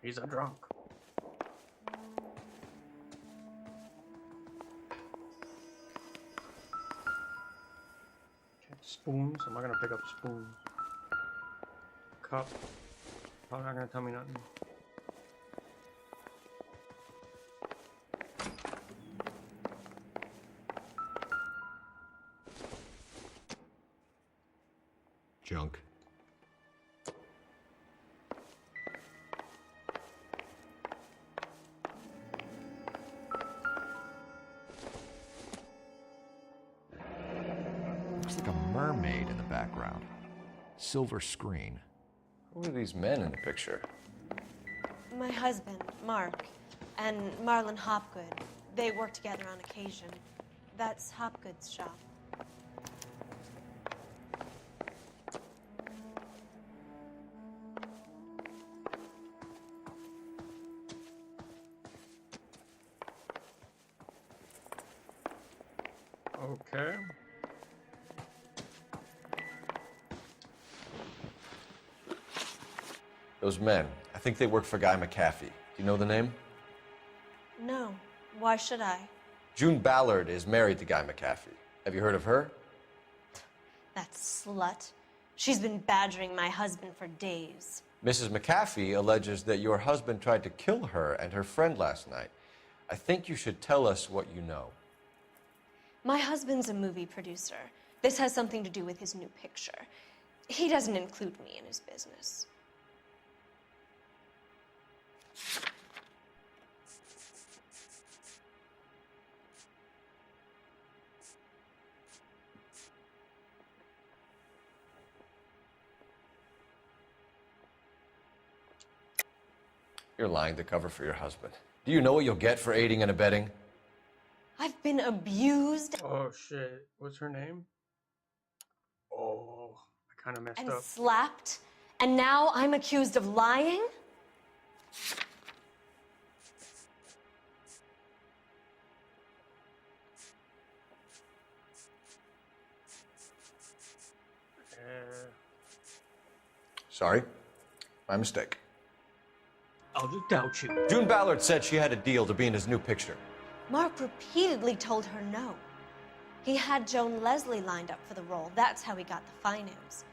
He's a drunk. Spoons? I'm not gonna pick up spoons. Cup. Probably not gonna tell me nothing.
Junk. Looks like a mermaid in the background. Silver screen.
Who are these men in the picture?
My husband, Mark, and Marlon Hopgood. They work together on occasion. That's Hopgood's shop.
Okay.
Those men, I think they work for Guy McAfee. Do you know the name?
No. Why should I?
June Ballard is married to Guy McAfee. Have you heard of her?
That slut. She's been badgering my husband for days.
Mrs. McAfee alleges that your husband tried to kill her and her friend last night. I think you should tell us what you know.
My husband's a movie producer. This has something to do with his new picture. He doesn't include me in his business.
You're lying to cover for your husband. Do you know what you'll get for aiding and abetting?
I've been abused.
Oh shit. What's her name? Oh, I kind of messed
And
up.
slapped. And now I'm accused of lying?
Sorry. My mistake.
I'll just doubt you.
June Ballard said she had a deal to be in his new picture.
Mark repeatedly told her no. He had Joan Leslie lined up for the role. That's how he got the finance.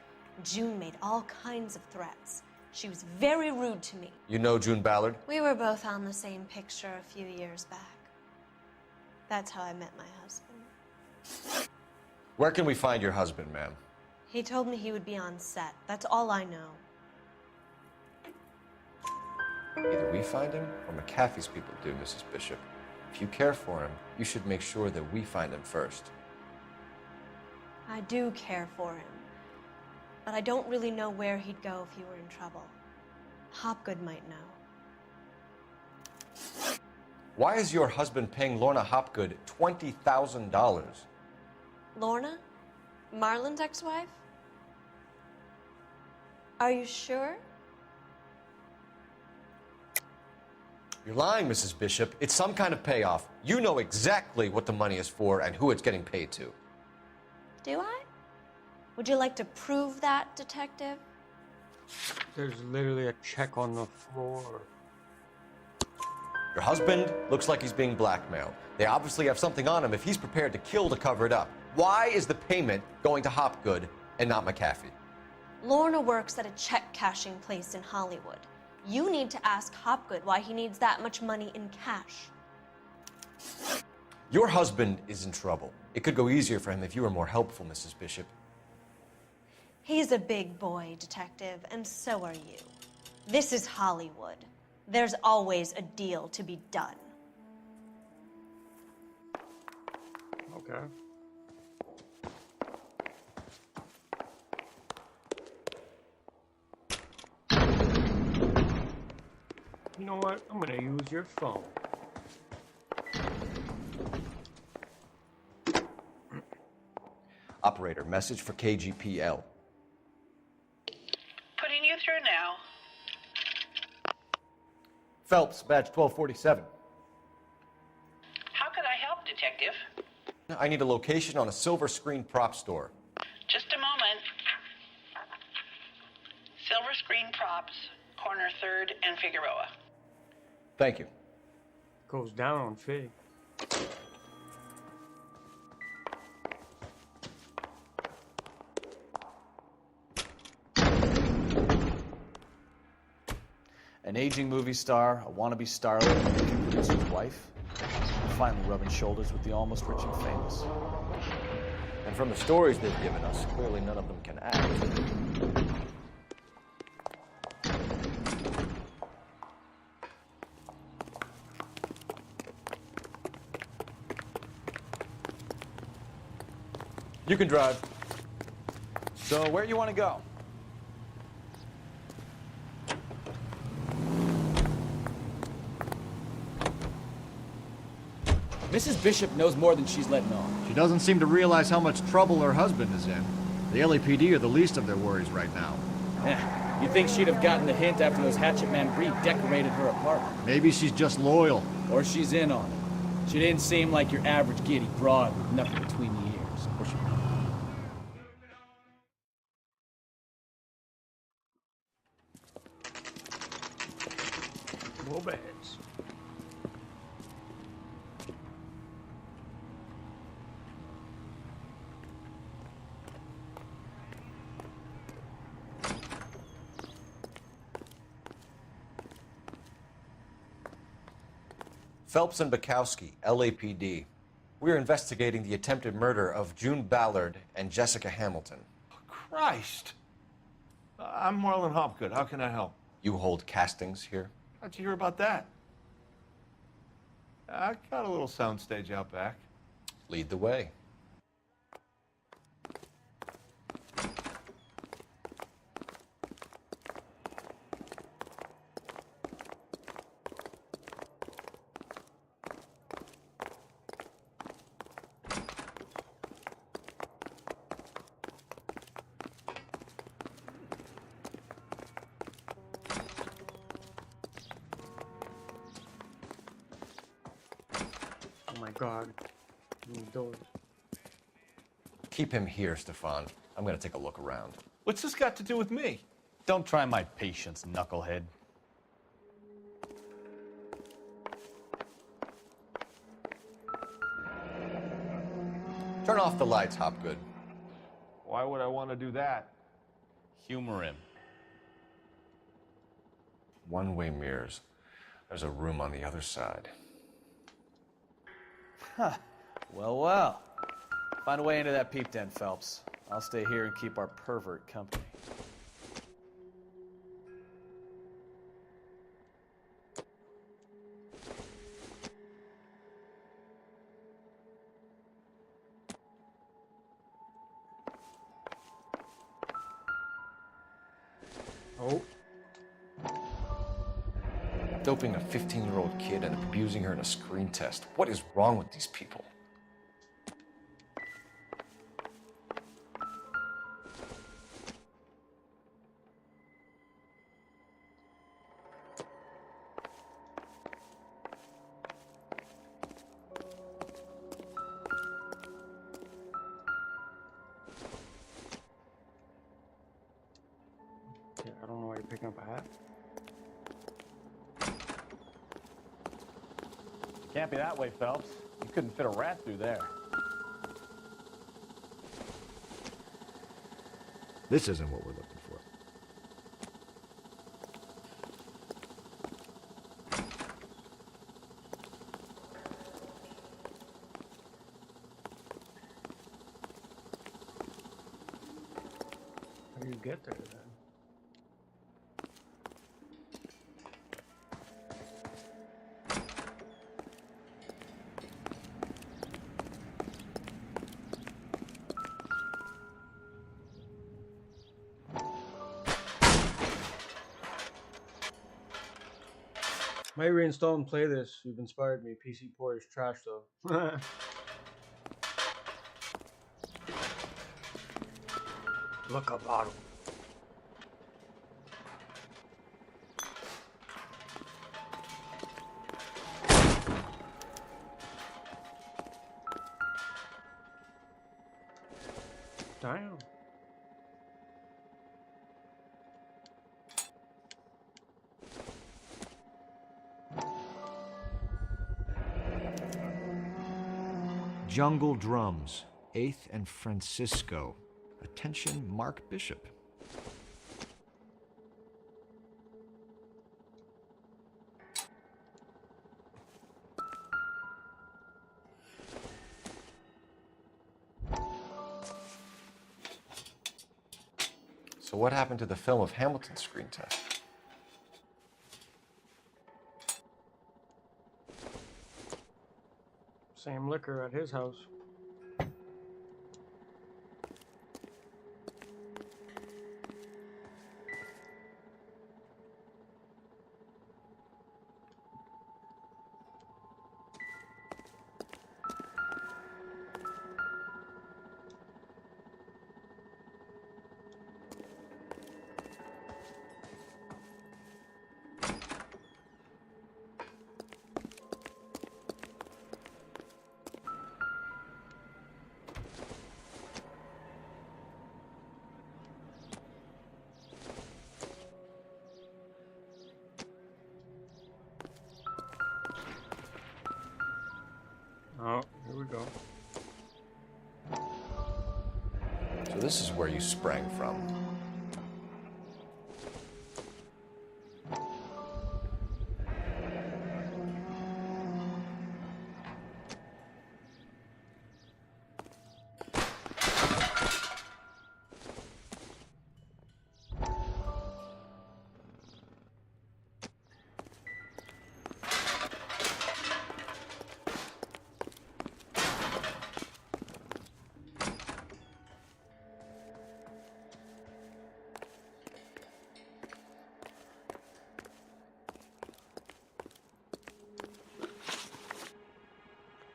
June made all kinds of threats. She was very rude to me.
You know June Ballard?
We were both on the same picture a few years back. That's how I met my husband.
Where can we find your husband, ma'am?
He told me he would be on set. That's all I know.
Either we find him or McAfee's people do, Mrs. Bishop. If you care for him, you should make sure that we find him first.
I do care for him. But I don't really know where he'd go if he were in trouble. Hopgood might know.
Why is your husband paying Lorna Hopgood $20,000?
Lorna? Marlon's ex-wife? Are you sure?
You're lying, Mrs. Bishop. It's some kind of payoff. You know exactly what the money is for and who it's getting paid to.
Do I? Would you like to prove that, Detective?
There's literally a check on the floor.
Your husband looks like he's being blackmailed. They obviously have something on him if he's prepared to kill to cover it up. Why is the payment going to Hopgood and not McAfee?
Lorna works at a check-cashing place in Hollywood. You need to ask Hopgood why he needs that much money in cash.
Your husband is in trouble. It could go easier for him if you were more helpful, Mrs. Bishop.
He's a big boy, Detective, and so are you. This is Hollywood. There's always a deal to be done.
Okay. You know what? I'm gonna use your phone.
Operator, message for KGPL.
Putting you through now.
Phelps, badge 1247.
How could I help, Detective?
I need a location on a silver screen prop store.
Just a moment. Silver Screen Props, corner 3rd and Figueroa.
Thank you.
Goes down on Fig.
An aging movie star, a wannabe starlet, and a movie producer's wife, finally rubbing shoulders with the almost rich and famous.
And from the stories they've given us, clearly none of them can act. You can drive.
So where do you want to go?
Mrs. Bishop knows more than she's letting on.
She doesn't seem to realize how much trouble her husband is in. The LAPD are the least of their worries right now.
You'd think she'd have gotten the hint after those hatchet men redecorated her apartment.
Maybe she's just loyal.
Or she's in on it. She didn't seem like your average giddy broad with nothing between the ears. Or she...
More beds.
Phelps and Bukowski, LAPD. We're investigating the attempted murder of June Ballard and Jessica Hamilton.
Christ! I'm Marlon Hopgood. How can I help?
You hold castings here?
How'd you hear about that? I got a little soundstage out back.
Lead the way.
Oh my god. These doors.
Keep him here, Stefan. I'm gonna take a look around.
What's this got to do with me?
Don't try my patience, knucklehead.
Turn off the lights, Hopgood.
Why would I want to do that?
Humor him.
One-way mirrors. There's a room on the other side.
Huh. Well, well. Find a way into that peep den, Phelps. I'll stay here and keep our pervert company.
Oh.
Doping a 15-year-old kid and abusing her in a screen test. What is wrong with these people?
Yeah, I don't know why you're picking up a hat.
Can't be that way, Phelps. You couldn't fit a rat through there.
This isn't what we're looking for.
How do you get there then? Might reinstall and play this. You've inspired me. PC port is trash though. Look a bottle. Damn.
Jungle Drums, 8th and Francisco. Attention, Mark Bishop.
So what happened to the film of Hamilton's screen test?
Same liquor at his house. Oh, here we go.
So this is where you sprang from.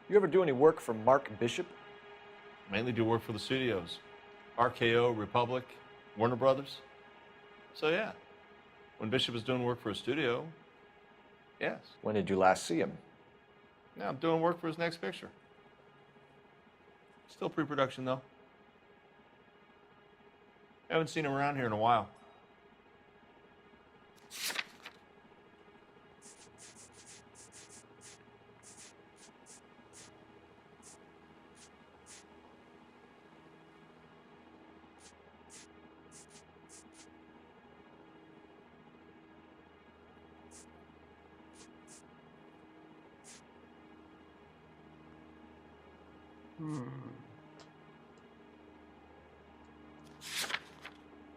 You ever do any work for Mark Bishop?
Mainly do work for the studios. RKO, Republic, Warner Brothers. So yeah, when Bishop was doing work for a studio, yes.
When did you last see him?
Now I'm doing work for his next picture. Still pre-production though. Haven't seen him around here in a while.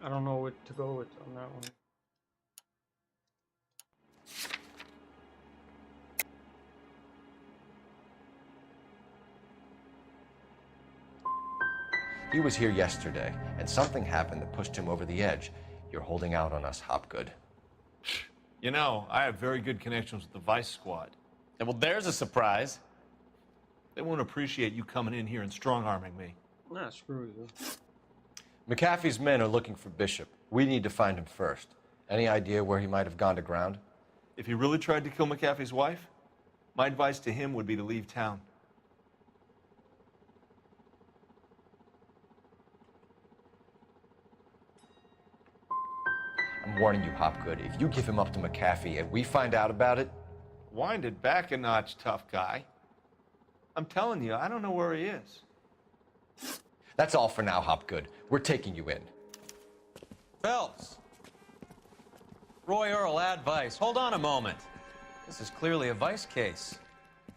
I don't know what to go with on that one.
He was here yesterday, and something happened that pushed him over the edge. You're holding out on us, Hopgood.
You know, I have very good connections with the Vice Squad.
Yeah, well, there's a surprise.
They won't appreciate you coming in here and strong-arming me.
Nah, screw you.
McAfee's men are looking for Bishop. We need to find him first. Any idea where he might have gone to ground?
If he really tried to kill McAfee's wife, my advice to him would be to leave town.
I'm warning you, Hopgood. If you give him up to McAfee and we find out about it...
Wind it back a notch, tough guy. I'm telling you, I don't know where he is.
That's all for now, Hopgood. We're taking you in.
Phelps. Roy Earl, advice. Hold on a moment. This is clearly a vice case.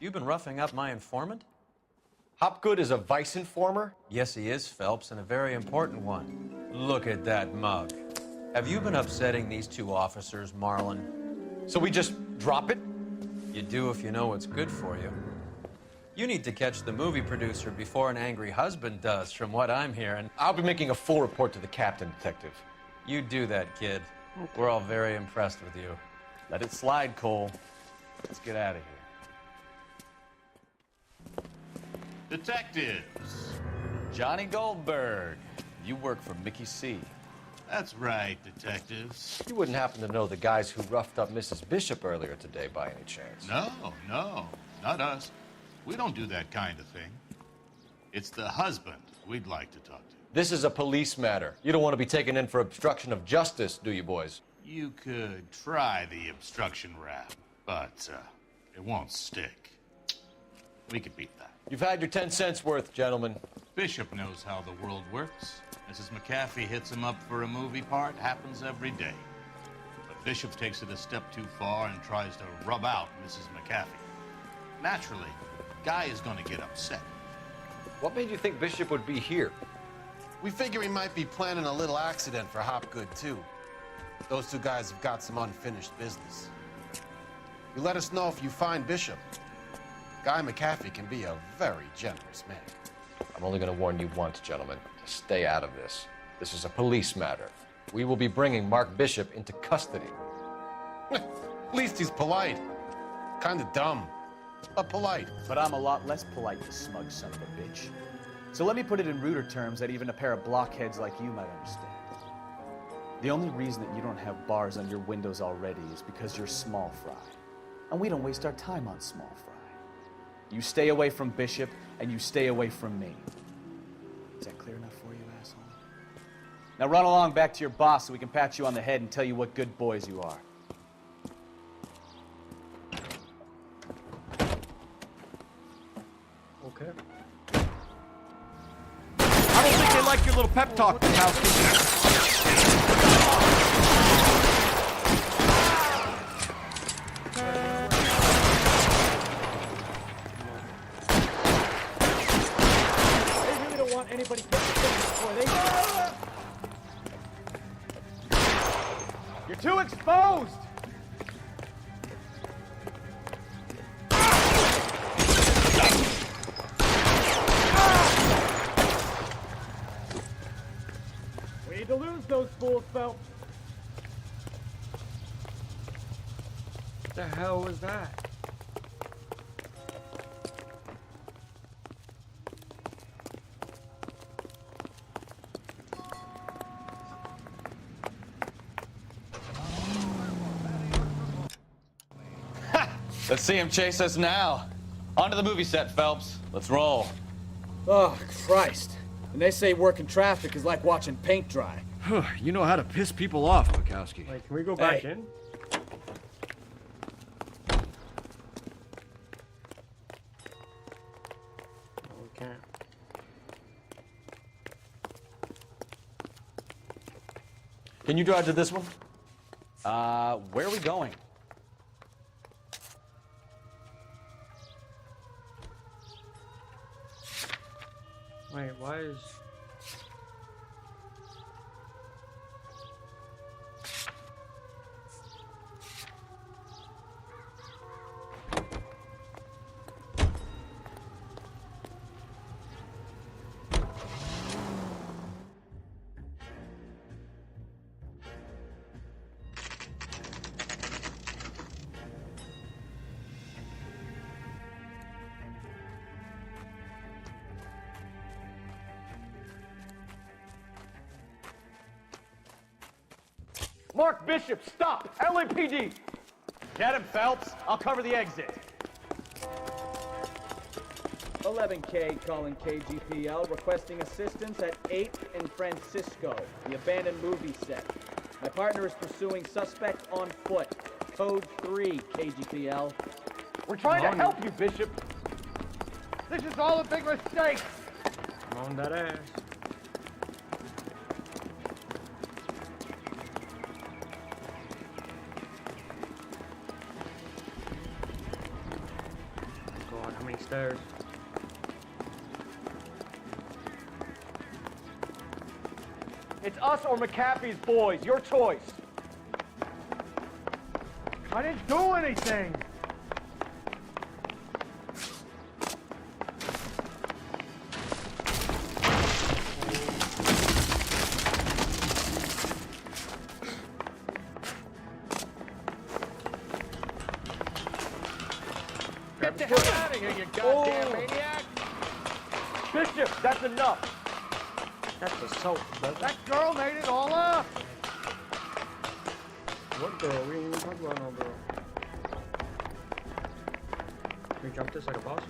You've been roughing up my informant?
Hopgood is a vice informer?
Yes, he is, Phelps, and a very important one. Look at that mug. Have you been upsetting these two officers, Marlon?
So we just drop it?
You do if you know what's good for you. You need to catch the movie producer before an angry husband does, from what I'm hearing.
I'll be making a full report to the captain, Detective.
You do that, kid. We're all very impressed with you.
Let it slide, Cole. Let's get out of here.
Detectives.
Johnny Goldberg. You work for Mickey C.
That's right, detectives.
You wouldn't happen to know the guys who roughed up Mrs. Bishop earlier today by any chance?
No, not us. We don't do that kind of thing. It's the husband we'd like to talk to.
This is a police matter. You don't want to be taken in for obstruction of justice, do you, boys?
You could try the obstruction rap, but it won't stick. We could beat that.
You've had your 10 cents worth, gentlemen.
Bishop knows how the world works. Mrs. McAfee hits him up for a movie part, happens every day. But Bishop takes it a step too far and tries to rub out Mrs. McAfee. Naturally, Guy is going to get upset.
What made you think Bishop would be here?
We figure he might be planning a little accident for Hopgood, too. Those two guys have got some unfinished business. You let us know if you find Bishop. Guy McAfee can be a very generous man.
I'm only going to warn you once, gentlemen. To stay out of this. This is a police matter. We will be bringing Mark Bishop into custody.
At least he's polite. Kind of dumb, but polite.
But I'm a lot less polite, you smug son of a bitch. So let me put it in ruder terms that even a pair of blockheads like you might understand. The only reason that you don't have bars on your windows already is because you're small fry. And we don't waste our time on small fry. You stay away from Bishop, and you stay away from me. Is that clear enough for you, asshole? Now run along back to your boss so we can pat you on the head and tell you what good boys you are.
Okay.
I don't think they like your little pep talk, Bukowski.
They really don't want anybody getting sick before they do.
You're too exposed!
We need to lose those fools, Phelps.
What the hell was that?
Let's see him chase us now. Onto the movie set, Phelps. Let's roll.
Oh, Christ. And they say working traffic is like watching paint dry.
You know how to piss people off, Bukowski.
Wait, can we go back
Hey.
in? No, we can't.
Can you drive to this one? Where are we going?
Wait, why is...
Mark Bishop, stop! LAPD!
Get him, Phelps. I'll cover the exit. 11K calling KGPL, requesting assistance at 8th and Francisco, the abandoned movie set. My partner is pursuing suspect on foot. Code 3, KGPL.
We're trying to help you, Bishop. This is all a big mistake.
I'm on that ass. God, how many stairs?
It's us or McAfee's boys. Your choice. I didn't do anything. Get the hell out of here, you goddamn maniac! Bishop, that's enough.
That's assault, brother.
That girl made it all up.
What girl? We ain't even talking about no girl. Can we jump this like a boss?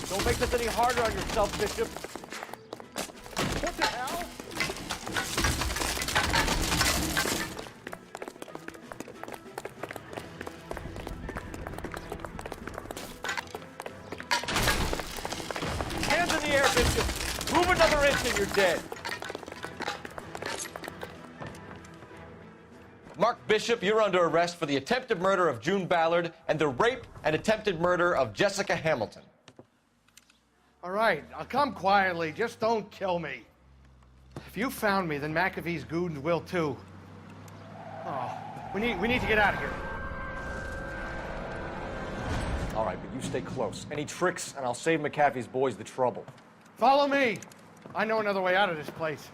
Don't make this any harder on yourself, Bishop. What the hell? Hands in the air, Bishop. Move another inch and you're dead.
Mark Bishop, you're under arrest for the attempted murder of June Ballard and the rape and attempted murder of Jessica Hamilton.
All right, I'll come quietly. Just don't kill me. If you found me, then McAfee's goons will too. Oh, we need to get out of here.
All right, but you stay close. Any tricks, and I'll save McAfee's boys the trouble.
Follow me. I know another way out of this place.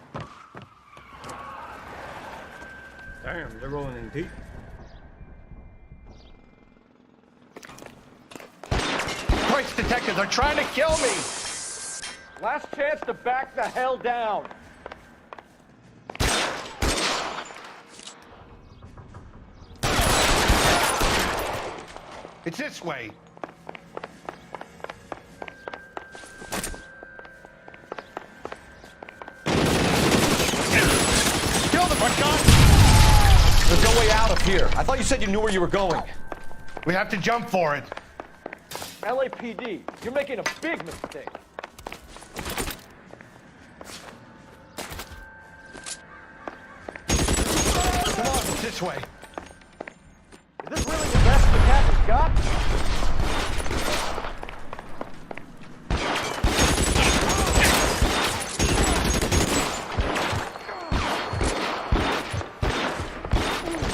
Damn, they're rolling in deep.
Christ, detectives are trying to kill me.
Last chance to back the hell down.
It's this way. Front gun!
There's no way out of here. I thought you said you knew where you were going.
We have to jump for it.
LAPD, you're making a big mistake.
Come on, this way.
Is this really the best McCaffrey's got?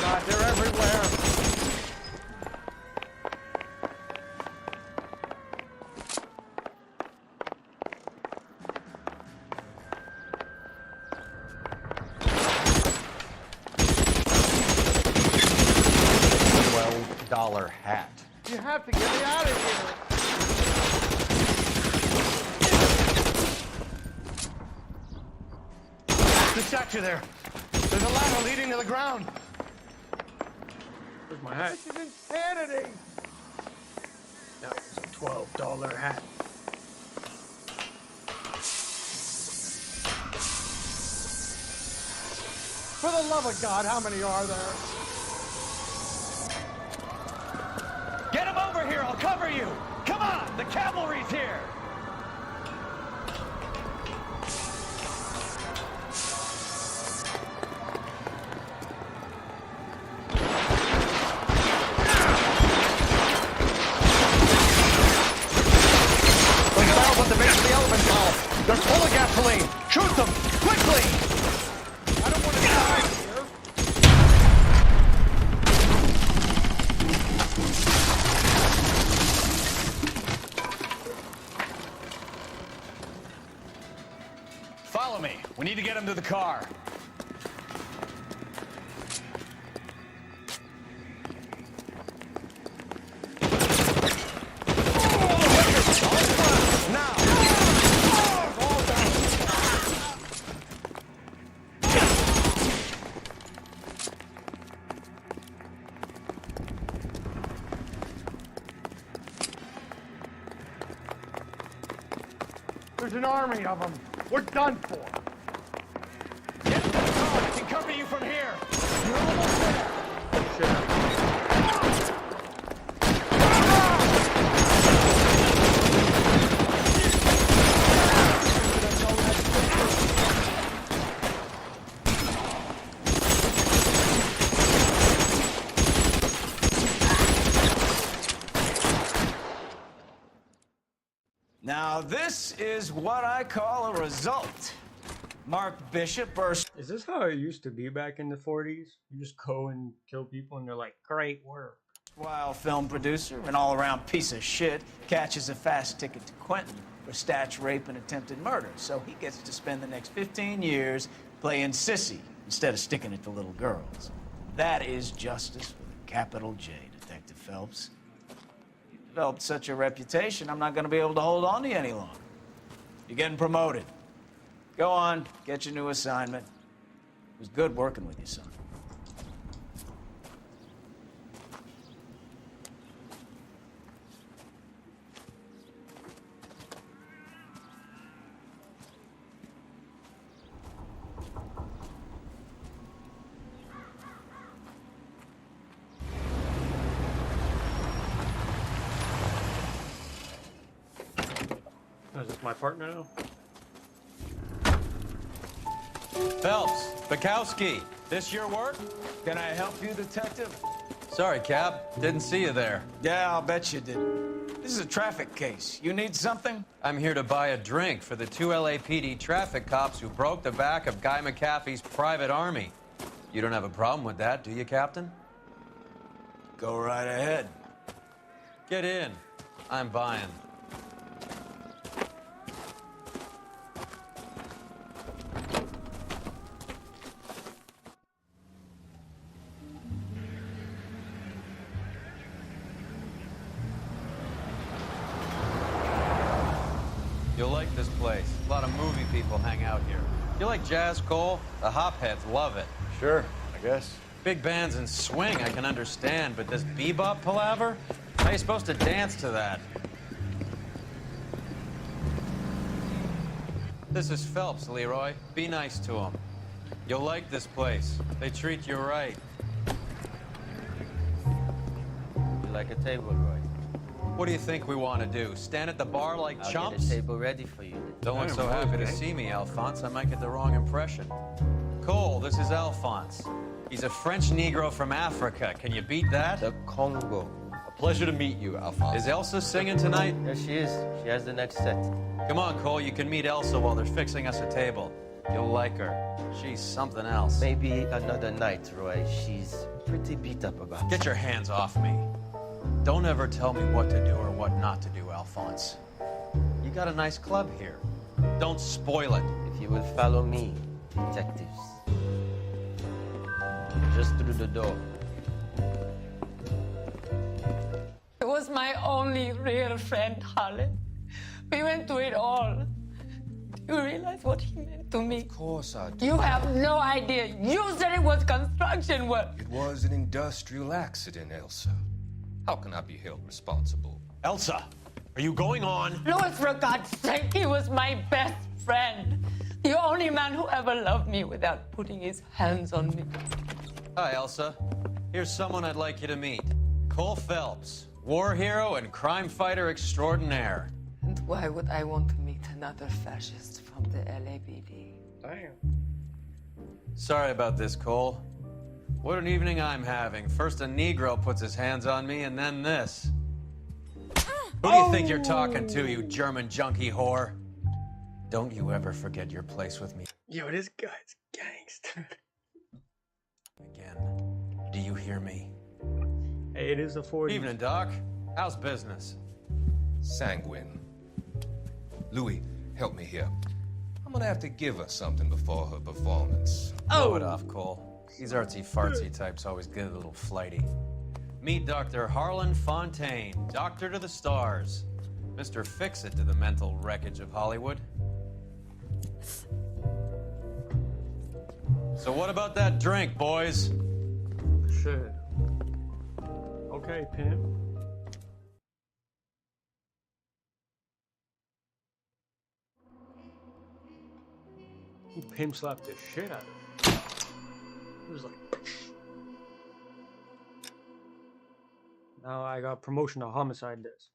God, they're everywhere.
$12 hat.
You have to get me out of here. The statue there. There's a ladder leading to the ground.
Where's my hat?
This is insanity.
That was a $12 hat.
For the love of God, how many are there?
Get him over here, I'll cover you! Come on, the cavalry's here!
Those barrels at the base of the elephant tunnel. They're full of gasoline. Shoot them, quickly! I don't want to die here.
Follow me. We need to get him to the car.
There's an army of them. We're done for.
Get him to the car. I can cover you from here. You're almost there. Now, this is what I call a result. Mark Bishop burst.
Is this how it used to be back in the 40s? You just go and kill people and they're like, great work.
While film producer and all-around piece of shit catches a fast ticket to Quentin for snatch, rape, and attempted murder. So he gets to spend the next 15 years playing sissy instead of sticking it to little girls. That is justice with a capital J, Detective Phelps. You developed such a reputation, I'm not going to be able to hold on to you any longer. You're getting promoted. Go on, get your new assignment. It was good working with you, son.
Is this my partner now?
Phelps, Bukowski,
This your work? Can I help you, Detective?
sorry, Cap. Didn't see you there.
Yeah, I'll bet you did. This is a traffic case. You need something?
I'm here to buy a drink for the 2 LAPD traffic cops who broke the back of Guy McAfee's private army. You don't have a problem with that, do you, Captain?
Go right ahead.
Get in. I'm buying. You'll like this place. A lot of movie people hang out here. You like jazz, Cole? The hopheads love it.
Sure, I guess.
Big bands and swing I can understand, but this bebop palaver? How are you supposed to dance to that? This is Phelps, Leroy. Be nice to him. You'll like this place. They treat you right.
You like a table, Roy?
What do you think we want to do? Stand at the bar like
I'll
chumps?
get a table ready for you.
No one's so happy to see me, Alphonse. I might get the wrong impression. Cole, this is Alphonse. He's a French Negro from Africa. Can you beat that?
The Congo.
A pleasure to meet you, Alphonse.
Is Elsa singing tonight?
Yes, she is. She has the next set.
Come on, Cole. You can meet Elsa while they're fixing us a table. You'll like her. She's something else.
Maybe another night, Roy. She's pretty beat up about it.
Get your hands off me. Don't ever tell me what to do or what not to do, Alphonse. You got a nice club here. Don't spoil it.
If you will follow me, detectives. Just through the door.
He was my only real friend, Harlan. We went through it all. Do you realize what he meant to me?
Of course I do.
You have no idea. You said it was construction work.
It was an industrial accident, Elsa. How can I be held responsible?
Elsa, are you going on?
Louis, for God's sake, he was my best friend. The only man who ever loved me without putting his hands on me.
Hi, Elsa. Here's someone I'd like you to meet. Cole Phelps, war hero and crime fighter extraordinaire.
And why would I want to meet another fascist from the LAPD?
Damn.
Sorry about this, Cole. What an evening I'm having. First a Negro puts his hands on me, and then this. Who do you think you're talking to, you German junkie whore? Don't you ever forget your place with me.
Yo, this guy's gangster.
Again. Do you hear me?
Hey, it is a 40.
Evening, Doc. How's business?
Sanguine. Louis, help me here. I'm gonna have to give her something before her performance.
Blow it off, Cole. These artsy-fartsy types always get a little flighty. Meet Dr. Harlan Fontaine, doctor to the stars. Mr. Fix-It to the mental wreckage of Hollywood. So what about that drink, boys?
Shit. Okay, pimp. He pimp slapped the shit out of him. It was like... Now I got promotion to homicide this.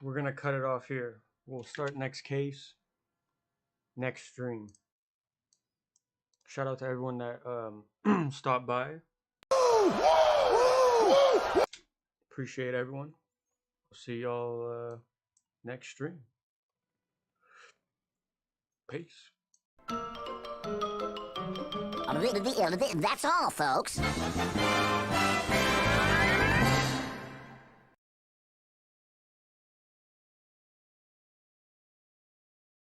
We're gonna cut it off here. We'll start next case, next stream. Shout out to everyone that stopped by. Appreciate everyone. I'll see y'all next stream. Peace.
That's all, folks.